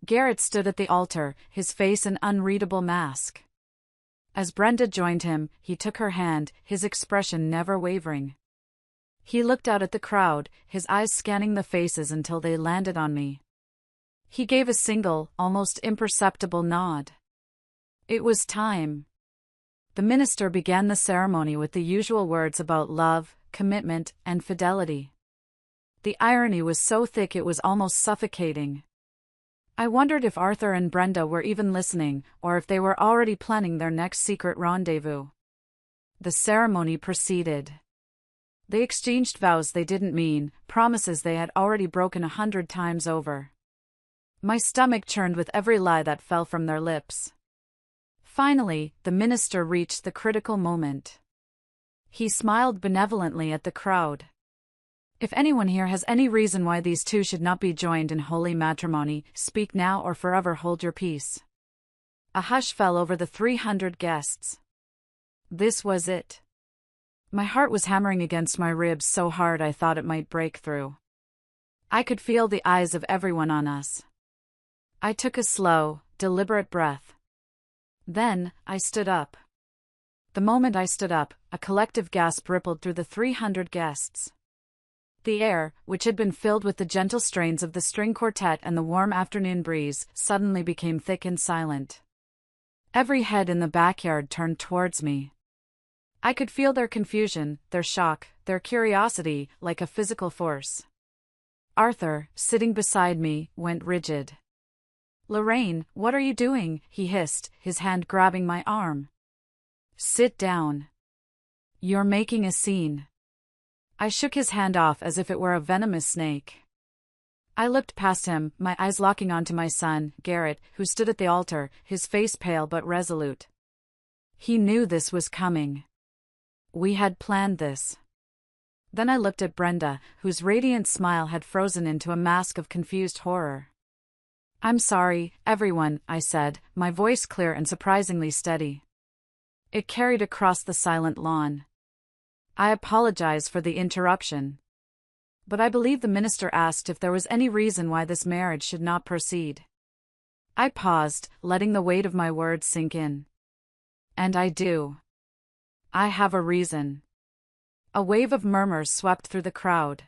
Garrett stood at the altar, his face an unreadable mask. As Brenda joined him, he took her hand, his expression never wavering. He looked out at the crowd, his eyes scanning the faces until they landed on me. He gave a single, almost imperceptible nod. It was time. The minister began the ceremony with the usual words about love, commitment, and fidelity. The irony was so thick it was almost suffocating. I wondered if Arthur and Brenda were even listening, or if they were already planning their next secret rendezvous. The ceremony proceeded. They exchanged vows they didn't mean, promises they had already broken 100 times over. My stomach churned with every lie that fell from their lips. Finally, the minister reached the critical moment. He smiled benevolently at the crowd. If anyone here has any reason why these two should not be joined in holy matrimony, speak now or forever hold your peace. A hush fell over the 300 guests. This was it. My heart was hammering against my ribs so hard I thought it might break through. I could feel the eyes of everyone on us. I took a slow, deliberate breath. Then, I stood up. The moment I stood up, a collective gasp rippled through the 300 guests. The air, which had been filled with the gentle strains of the string quartet and the warm afternoon breeze, suddenly became thick and silent. Every head in the backyard turned towards me. I could feel their confusion, their shock, their curiosity, like a physical force. Arthur, sitting beside me, went rigid. "Lorraine, what are you doing?" he hissed, his hand grabbing my arm. "Sit down. You're making a scene." I shook his hand off as if it were a venomous snake. I looked past him, my eyes locking onto my son, Garrett, who stood at the altar, his face pale but resolute. He knew this was coming. We had planned this. Then I looked at Brenda, whose radiant smile had frozen into a mask of confused horror. "I'm sorry, everyone," I said, my voice clear and surprisingly steady. It carried across the silent lawn. "I apologize for the interruption." But I believe the minister asked if there was any reason why this marriage should not proceed. I paused, letting the weight of my words sink in. And I do. I have a reason. A wave of murmurs swept through the crowd.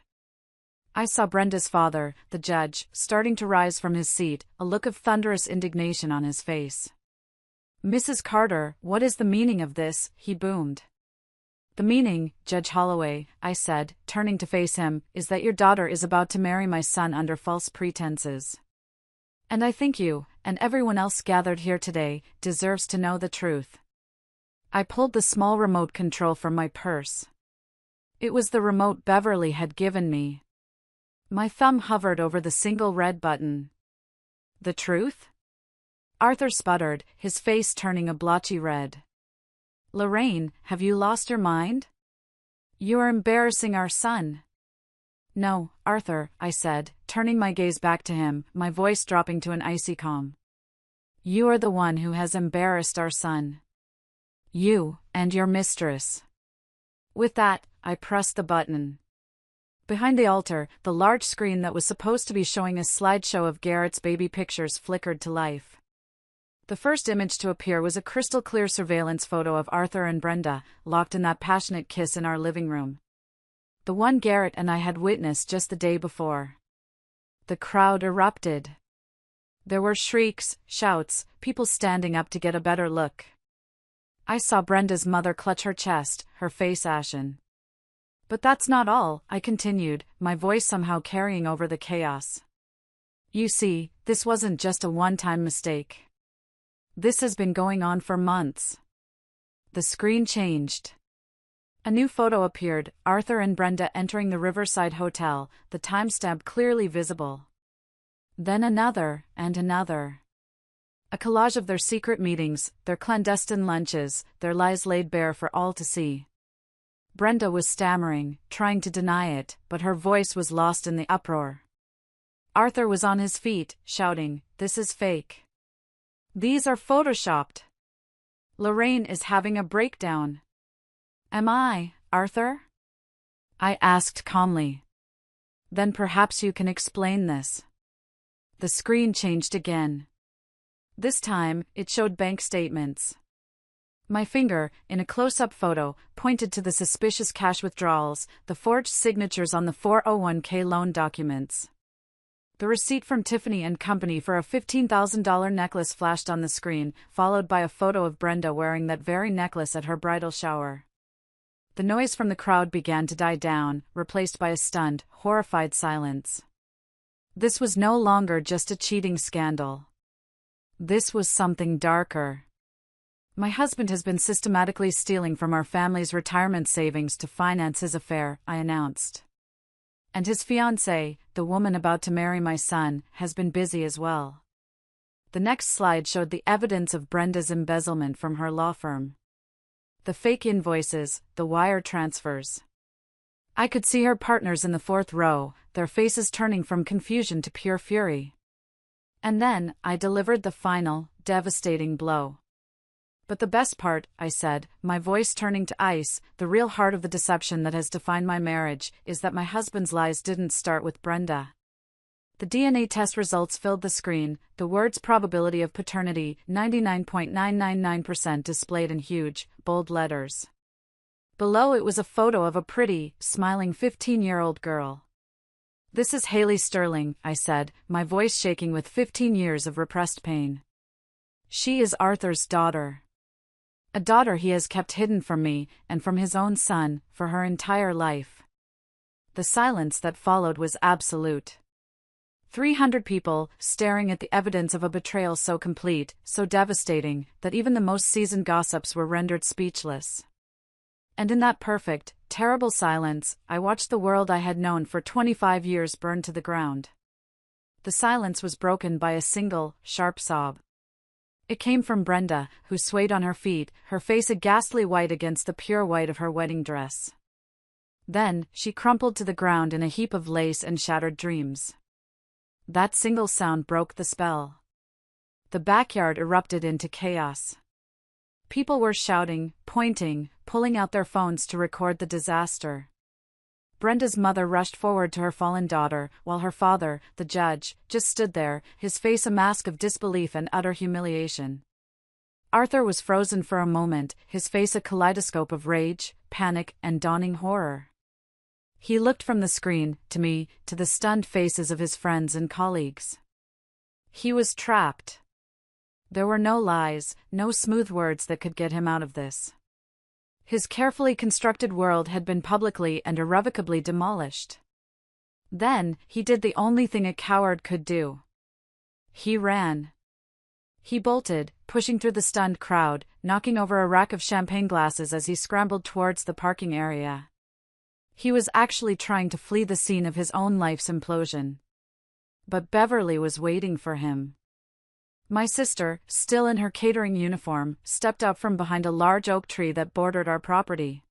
I saw Brenda's father, the judge, starting to rise from his seat, a look of thunderous indignation on his face. "Mrs. Carter, what is the meaning of this?" he boomed. "The meaning, Judge Holloway," I said, turning to face him, "is that your daughter is about to marry my son under false pretenses. And I think you, and everyone else gathered here today, deserves to know the truth." I pulled the small remote control from my purse. It was the remote Beverly had given me. My thumb hovered over the single red button. "The truth?" Arthur sputtered, his face turning a blotchy red. "Lorraine, have you lost your mind? You are embarrassing our son." "No, Arthur," I said, turning my gaze back to him, my voice dropping to an icy calm. "You are the one who has embarrassed our son. You, and your mistress." With that, I pressed the button. Behind the altar, the large screen that was supposed to be showing a slideshow of Garrett's baby pictures flickered to life. The first image to appear was a crystal-clear surveillance photo of Arthur and Brenda, locked in that passionate kiss in our living room. The one Garrett and I had witnessed just the day before. The crowd erupted. There were shrieks, shouts, people standing up to get a better look. I saw Brenda's mother clutch her chest, her face ashen. "But that's not all," I continued, my voice somehow carrying over the chaos. "You see, this wasn't just a one-time mistake. This has been going on for months." The screen changed. A new photo appeared, Arthur and Brenda entering the Riverside Hotel, the timestamp clearly visible. Then another, and another. A collage of their secret meetings, their clandestine lunches, their lies laid bare for all to see. Brenda was stammering, trying to deny it, but her voice was lost in the uproar. Arthur was on his feet, shouting, "This is fake. These are photoshopped. Lorraine is having a breakdown." "Am I, Arthur?" I asked calmly. "Then perhaps you can explain this." The screen changed again. This time, it showed bank statements. My finger, in a close-up photo, pointed to the suspicious cash withdrawals, the forged signatures on the 401k loan documents. The receipt from Tiffany & Company for a $15,000 necklace flashed on the screen, followed by a photo of Brenda wearing that very necklace at her bridal shower. The noise from the crowd began to die down, replaced by a stunned, horrified silence. This was no longer just a cheating scandal. This was something darker. "My husband has been systematically stealing from our family's retirement savings to finance his affair," I announced. "And his fiancée, the woman about to marry my son, has been busy as well." The next slide showed the evidence of Brenda's embezzlement from her law firm. The fake invoices, the wire transfers. I could see her partners in the fourth row, their faces turning from confusion to pure fury. And then, I delivered the final, devastating blow. "But the best part," I said, my voice turning to ice, "the real heart of the deception that has defined my marriage, is that my husband's lies didn't start with Brenda." The DNA test results filled the screen, the words "probability of paternity, 99.999%" displayed in huge, bold letters. Below it was a photo of a pretty, smiling 15-year-old girl. "This is Haley Sterling," I said, my voice shaking with 15 years of repressed pain. "She is Arthur's daughter. A daughter he has kept hidden from me, and from his own son, for her entire life." The silence that followed was absolute. 300 people, staring at the evidence of a betrayal so complete, so devastating, that even the most seasoned gossips were rendered speechless. And in that perfect, terrible silence, I watched the world I had known for 25 years burn to the ground. The silence was broken by a single, sharp sob. It came from Brenda, who swayed on her feet, her face a ghastly white against the pure white of her wedding dress. Then, she crumpled to the ground in a heap of lace and shattered dreams. That single sound broke the spell. The backyard erupted into chaos. People were shouting, pointing, pulling out their phones to record the disaster. Brenda's mother rushed forward to her fallen daughter, while her father, the judge, just stood there, his face a mask of disbelief and utter humiliation. Arthur was frozen for a moment, his face a kaleidoscope of rage, panic, and dawning horror. He looked from the screen, to me, to the stunned faces of his friends and colleagues. He was trapped. There were no lies, no smooth words that could get him out of this. His carefully constructed world had been publicly and irrevocably demolished. Then, he did the only thing a coward could do. He ran. He bolted, pushing through the stunned crowd, knocking over a rack of champagne glasses as he scrambled towards the parking area. He was actually trying to flee the scene of his own life's implosion. But Beverly was waiting for him. My sister, still in her catering uniform, stepped out from behind a large oak tree that bordered our property.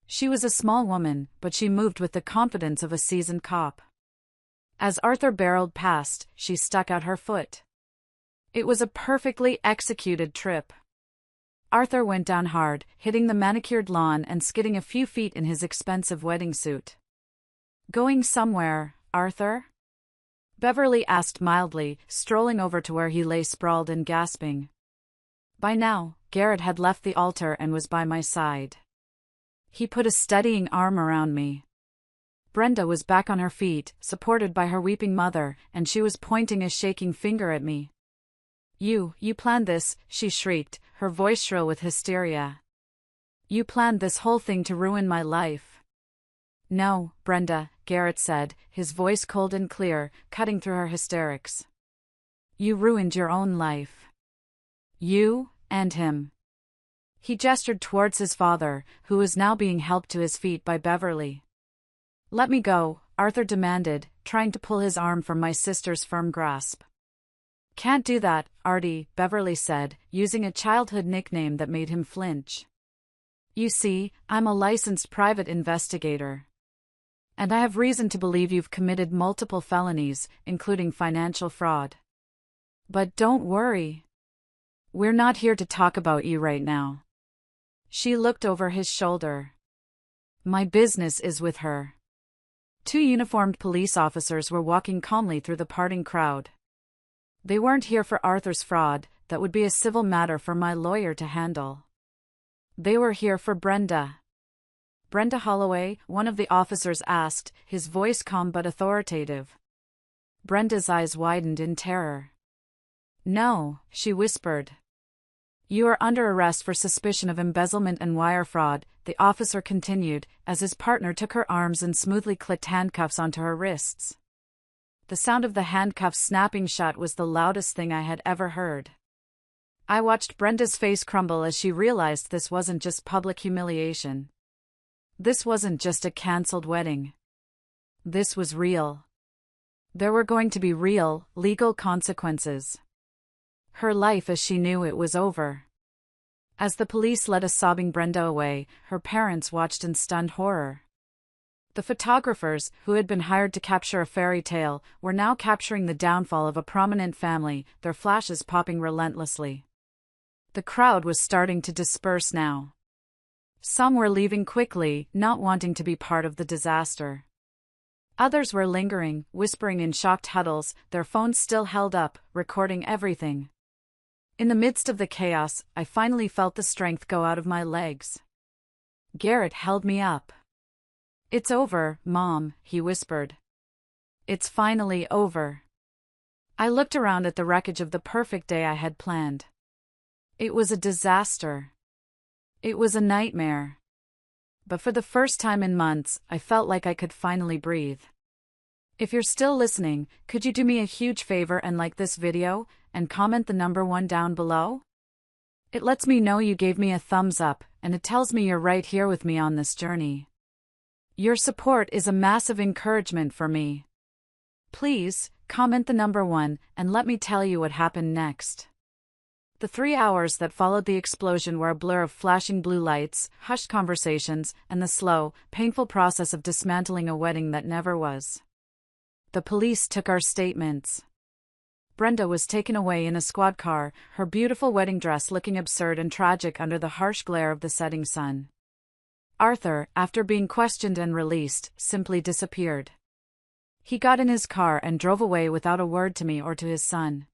She was a small woman, but she moved with the confidence of a seasoned cop. As Arthur barreled past, she stuck out her foot. It was a perfectly executed trip. Arthur went down hard, hitting the manicured lawn and skidding a few feet in his expensive wedding suit. "Going somewhere, Arthur?" Beverly asked mildly, strolling over to where he lay sprawled and gasping. By now, Garrett had left the altar and was by my side. He put a steadying arm around me. Brenda was back on her feet, supported by her weeping mother, and she was pointing a shaking finger at me. You planned this," she shrieked, her voice shrill with hysteria. "You planned this whole thing to ruin my life." "No, Brenda," Garrett said, his voice cold and clear, cutting through her hysterics. "You ruined your own life. You, and him." He gestured towards his father, who was now being helped to his feet by Beverly. "Let me go," Arthur demanded, trying to pull his arm from my sister's firm grasp. "Can't do that, Artie," Beverly said, using a childhood nickname that made him flinch. "You see, I'm a licensed private investigator. And I have reason to believe you've committed multiple felonies, including financial fraud. But don't worry. We're not here to talk about you right now." She looked over his shoulder. "My business is with her." Two uniformed police officers were walking calmly through the parting crowd. They weren't here for Arthur's fraud, that would be a civil matter for my lawyer to handle. They were here for Brenda. "Brenda Holloway?" one of the officers asked, his voice calm but authoritative. Brenda's eyes widened in terror. "No," she whispered. "You are under arrest for suspicion of embezzlement and wire fraud," the officer continued, as his partner took her arms and smoothly clicked handcuffs onto her wrists. The sound of the handcuffs snapping shut was the loudest thing I had ever heard. I watched Brenda's face crumble as she realized this wasn't just public humiliation. This wasn't just a cancelled wedding. This was real. There were going to be real, legal consequences. Her life as she knew it was over. As the police led a sobbing Brenda away, her parents watched in stunned horror. The photographers, who had been hired to capture a fairy tale, were now capturing the downfall of a prominent family, their flashes popping relentlessly. The crowd was starting to disperse now. Some were leaving quickly, not wanting to be part of the disaster. Others were lingering, whispering in shocked huddles, their phones still held up, recording everything. In the midst of the chaos, I finally felt the strength go out of my legs. Garrett held me up. "It's over, Mom," he whispered. "It's finally over." I looked around at the wreckage of the perfect day I had planned. It was a disaster. It was a nightmare. But for the first time in months, I felt like I could finally breathe. If you're still listening, could you do me a huge favor and like this video, and comment the number 1 down below? It lets me know you gave me a thumbs up, and it tells me you're right here with me on this journey. Your support is a massive encouragement for me. Please, comment the number 1, and let me tell you what happened next. The 3 hours that followed the explosion were a blur of flashing blue lights, hushed conversations, and the slow, painful process of dismantling a wedding that never was. The police took our statements. Brenda was taken away in a squad car, her beautiful wedding dress looking absurd and tragic under the harsh glare of the setting sun. Arthur, after being questioned and released, simply disappeared. He got in his car and drove away without a word to me or to his son.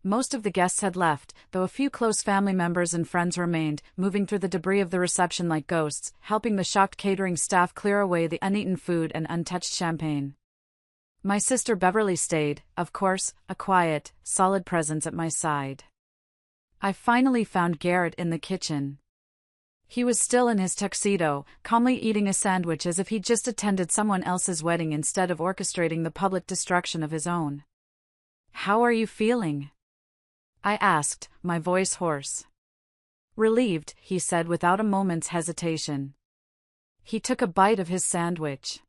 Most of the guests had left, though a few close family members and friends remained, moving through the debris of the reception like ghosts, helping the shocked catering staff clear away the uneaten food and untouched champagne. My sister Beverly stayed, of course, a quiet, solid presence at my side. I finally found Garrett in the kitchen. He was still in his tuxedo, calmly eating a sandwich as if he'd just attended someone else's wedding instead of orchestrating the public destruction of his own. "How are you feeling?" I asked, my voice hoarse. "Relieved," he said without a moment's hesitation. He took a bite of his sandwich.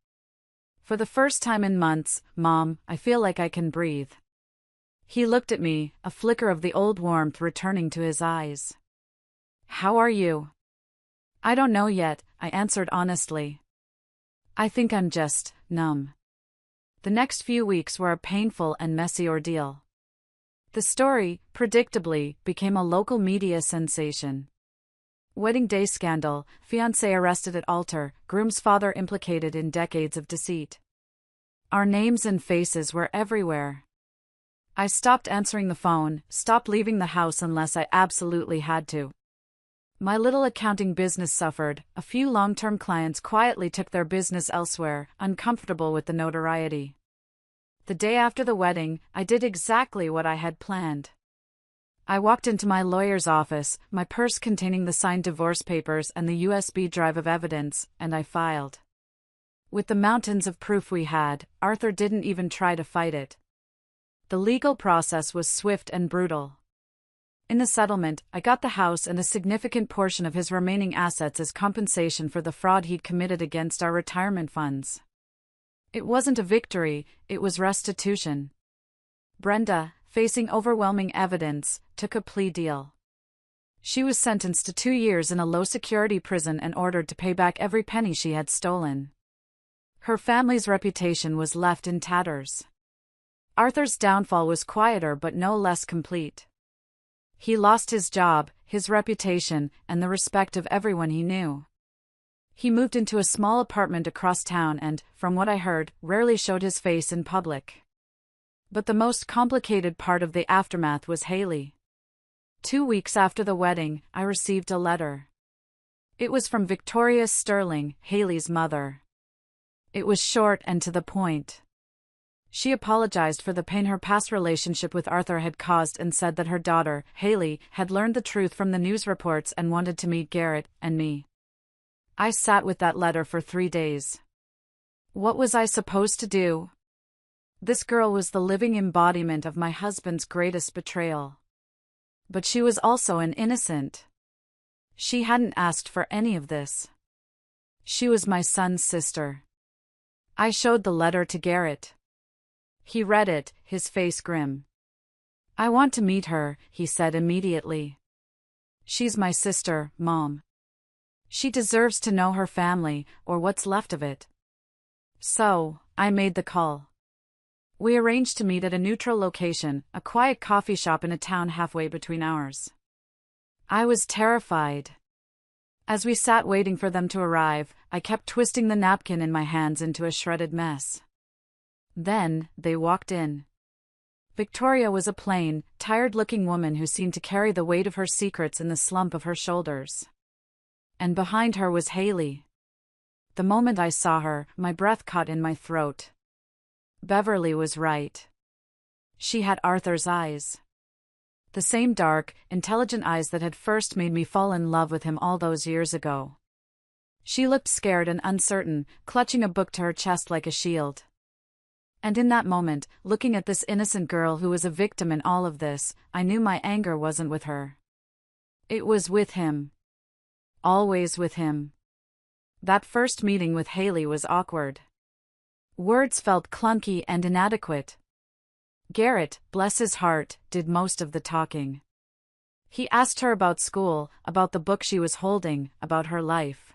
"For the first time in months, Mom, I feel like I can breathe." He looked at me, a flicker of the old warmth returning to his eyes. "How are you?" "I don't know yet," I answered honestly. "I think I'm just numb." The next few weeks were a painful and messy ordeal. The story, predictably, became a local media sensation. Wedding day scandal, fiancé arrested at altar, groom's father implicated in decades of deceit. Our names and faces were everywhere. I stopped answering the phone, stopped leaving the house unless I absolutely had to. My little accounting business suffered, a few long-term clients quietly took their business elsewhere, uncomfortable with the notoriety. The day after the wedding, I did exactly what I had planned. I walked into my lawyer's office, my purse containing the signed divorce papers and the USB drive of evidence, and I filed. With the mountains of proof we had, Arthur didn't even try to fight it. The legal process was swift and brutal. In the settlement, I got the house and a significant portion of his remaining assets as compensation for the fraud he'd committed against our retirement funds. It wasn't a victory, it was restitution. Brenda, facing overwhelming evidence, took a plea deal. She was sentenced to 2 years in a low-security prison and ordered to pay back every penny she had stolen. Her family's reputation was left in tatters. Arthur's downfall was quieter but no less complete. He lost his job, his reputation, and the respect of everyone he knew. He moved into a small apartment across town and, from what I heard, rarely showed his face in public. But the most complicated part of the aftermath was Haley. 2 weeks after the wedding, I received a letter. It was from Victoria Sterling, Haley's mother. It was short and to the point. She apologized for the pain her past relationship with Arthur had caused and said that her daughter, Haley, had learned the truth from the news reports and wanted to meet Garrett and me. I sat with that letter for 3 days. What was I supposed to do? This girl was the living embodiment of my husband's greatest betrayal. But she was also an innocent. She hadn't asked for any of this. She was my son's sister. I showed the letter to Garrett. He read it, his face grim. "I want to meet her," he said immediately. "She's my sister, Mom. She deserves to know her family, or what's left of it." So, I made the call. We arranged to meet at a neutral location, a quiet coffee shop in a town halfway between ours. I was terrified. As we sat waiting for them to arrive, I kept twisting the napkin in my hands into a shredded mess. Then, they walked in. Victoria was a plain, tired-looking woman who seemed to carry the weight of her secrets in the slump of her shoulders. And behind her was Haley. The moment I saw her, my breath caught in my throat. Beverly was right. She had Arthur's eyes. The same dark, intelligent eyes that had first made me fall in love with him all those years ago. She looked scared and uncertain, clutching a book to her chest like a shield. And in that moment, looking at this innocent girl who was a victim in all of this, I knew my anger wasn't with her. It was with him. Always with him. That first meeting with Haley was awkward. Words felt clunky and inadequate. Garrett, bless his heart, did most of the talking. He asked her about school, about the book she was holding, about her life.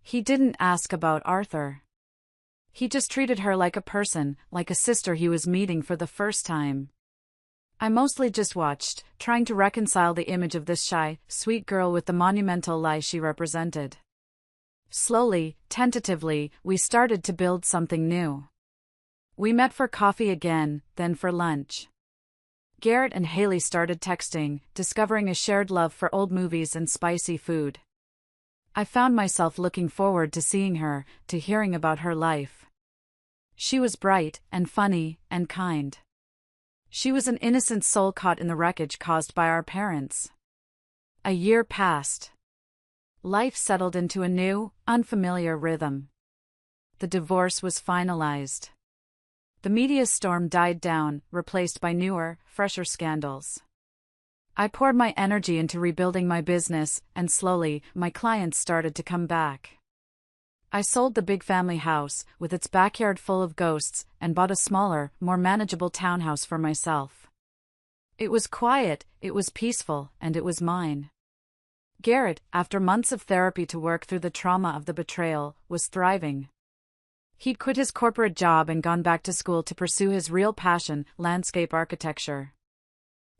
He didn't ask about Arthur. He just treated her like a person, like a sister he was meeting for the first time. I mostly just watched, trying to reconcile the image of this shy, sweet girl with the monumental lie she represented. Slowly, tentatively, we started to build something new. We met for coffee again, then for lunch. Garrett and Haley started texting, discovering a shared love for old movies and spicy food. I found myself looking forward to seeing her, to hearing about her life. She was bright, and funny, and kind. She was an innocent soul caught in the wreckage caused by our parents. A year passed. Life settled into a new, unfamiliar rhythm. The divorce was finalized. The media storm died down, replaced by newer, fresher scandals. I poured my energy into rebuilding my business, and slowly, my clients started to come back. I sold the big family house, with its backyard full of ghosts, and bought a smaller, more manageable townhouse for myself. It was quiet, it was peaceful, and it was mine. Garrett, after months of therapy to work through the trauma of the betrayal, was thriving. He'd quit his corporate job and gone back to school to pursue his real passion, landscape architecture.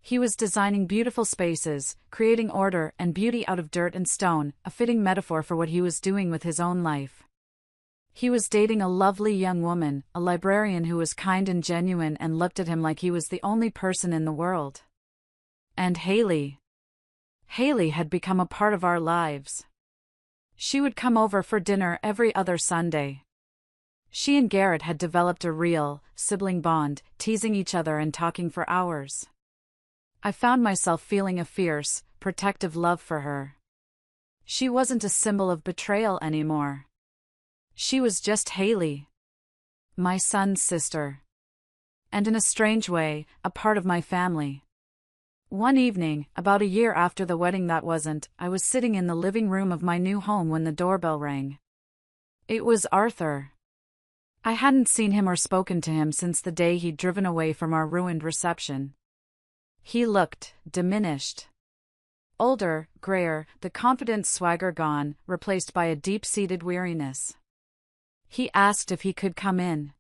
He was designing beautiful spaces, creating order and beauty out of dirt and stone, a fitting metaphor for what he was doing with his own life. He was dating a lovely young woman, a librarian who was kind and genuine and looked at him like he was the only person in the world. And Haley. Haley had become a part of our lives. She would come over for dinner every other Sunday. She and Garrett had developed a real, sibling bond, teasing each other and talking for hours. I found myself feeling a fierce, protective love for her. She wasn't a symbol of betrayal anymore. She was just Haley. My son's sister. And in a strange way, a part of my family. One evening, about a year after the wedding I was sitting in the living room of my new home when the doorbell rang. It was Arthur. I hadn't seen him or spoken to him since the day he'd driven away from our ruined reception. He looked diminished. Older, grayer, the confident swagger gone, replaced by a deep-seated weariness. He asked if he could come in.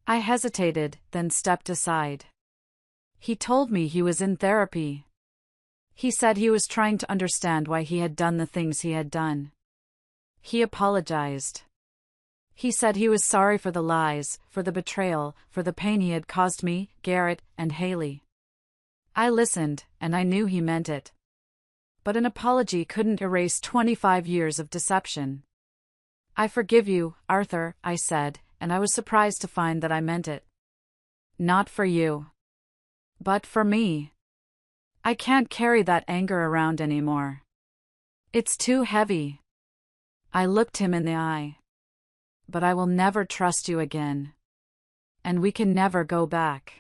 I hesitated, then stepped aside. He told me he was in therapy. He said he was trying to understand why he had done the things he had done. He apologized. He said he was sorry for the lies, for the betrayal, for the pain he had caused me, Garrett, and Haley. I listened, and I knew he meant it. But an apology couldn't erase 25 years of deception. I forgive you, Arthur, I said, and I was surprised to find that I meant it. Not for you. But for me. I can't carry that anger around anymore. It's too heavy. I looked him in the eye. But I will never trust you again. And we can never go back.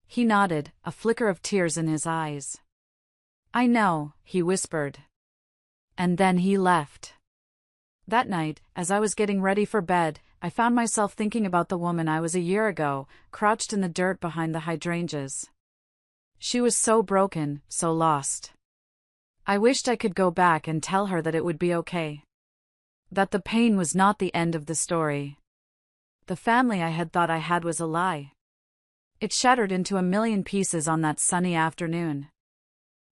He nodded, a flicker of tears in his eyes. I know, he whispered. And then he left. That night, as I was getting ready for bed, I found myself thinking about the woman I was a year ago, crouched in the dirt behind the hydrangeas. She was so broken, so lost. I wished I could go back and tell her that it would be okay. That the pain was not the end of the story. The family I had thought I had was a lie. It shattered into a million pieces on that sunny afternoon.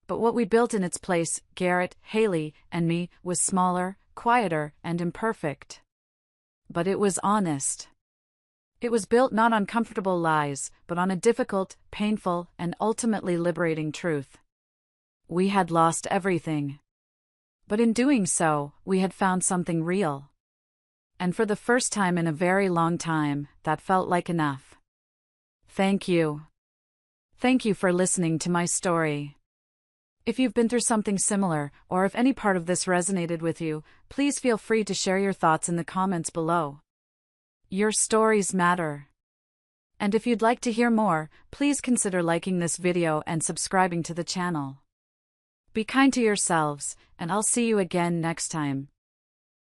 But what we built in its place, Garrett, Haley, and me, was smaller, quieter, and imperfect. But it was honest. It was built not on comfortable lies, but on a difficult, painful, and ultimately liberating truth. We had lost everything. But in doing so, we had found something real. And for the first time in a very long time, that felt like enough. Thank you. Thank you for listening to my story. If you've been through something similar, or if any part of this resonated with you, please feel free to share your thoughts in the comments below. Your stories matter. And if you'd like to hear more, please consider liking this video and subscribing to the channel. Be kind to yourselves, and I'll see you again next time.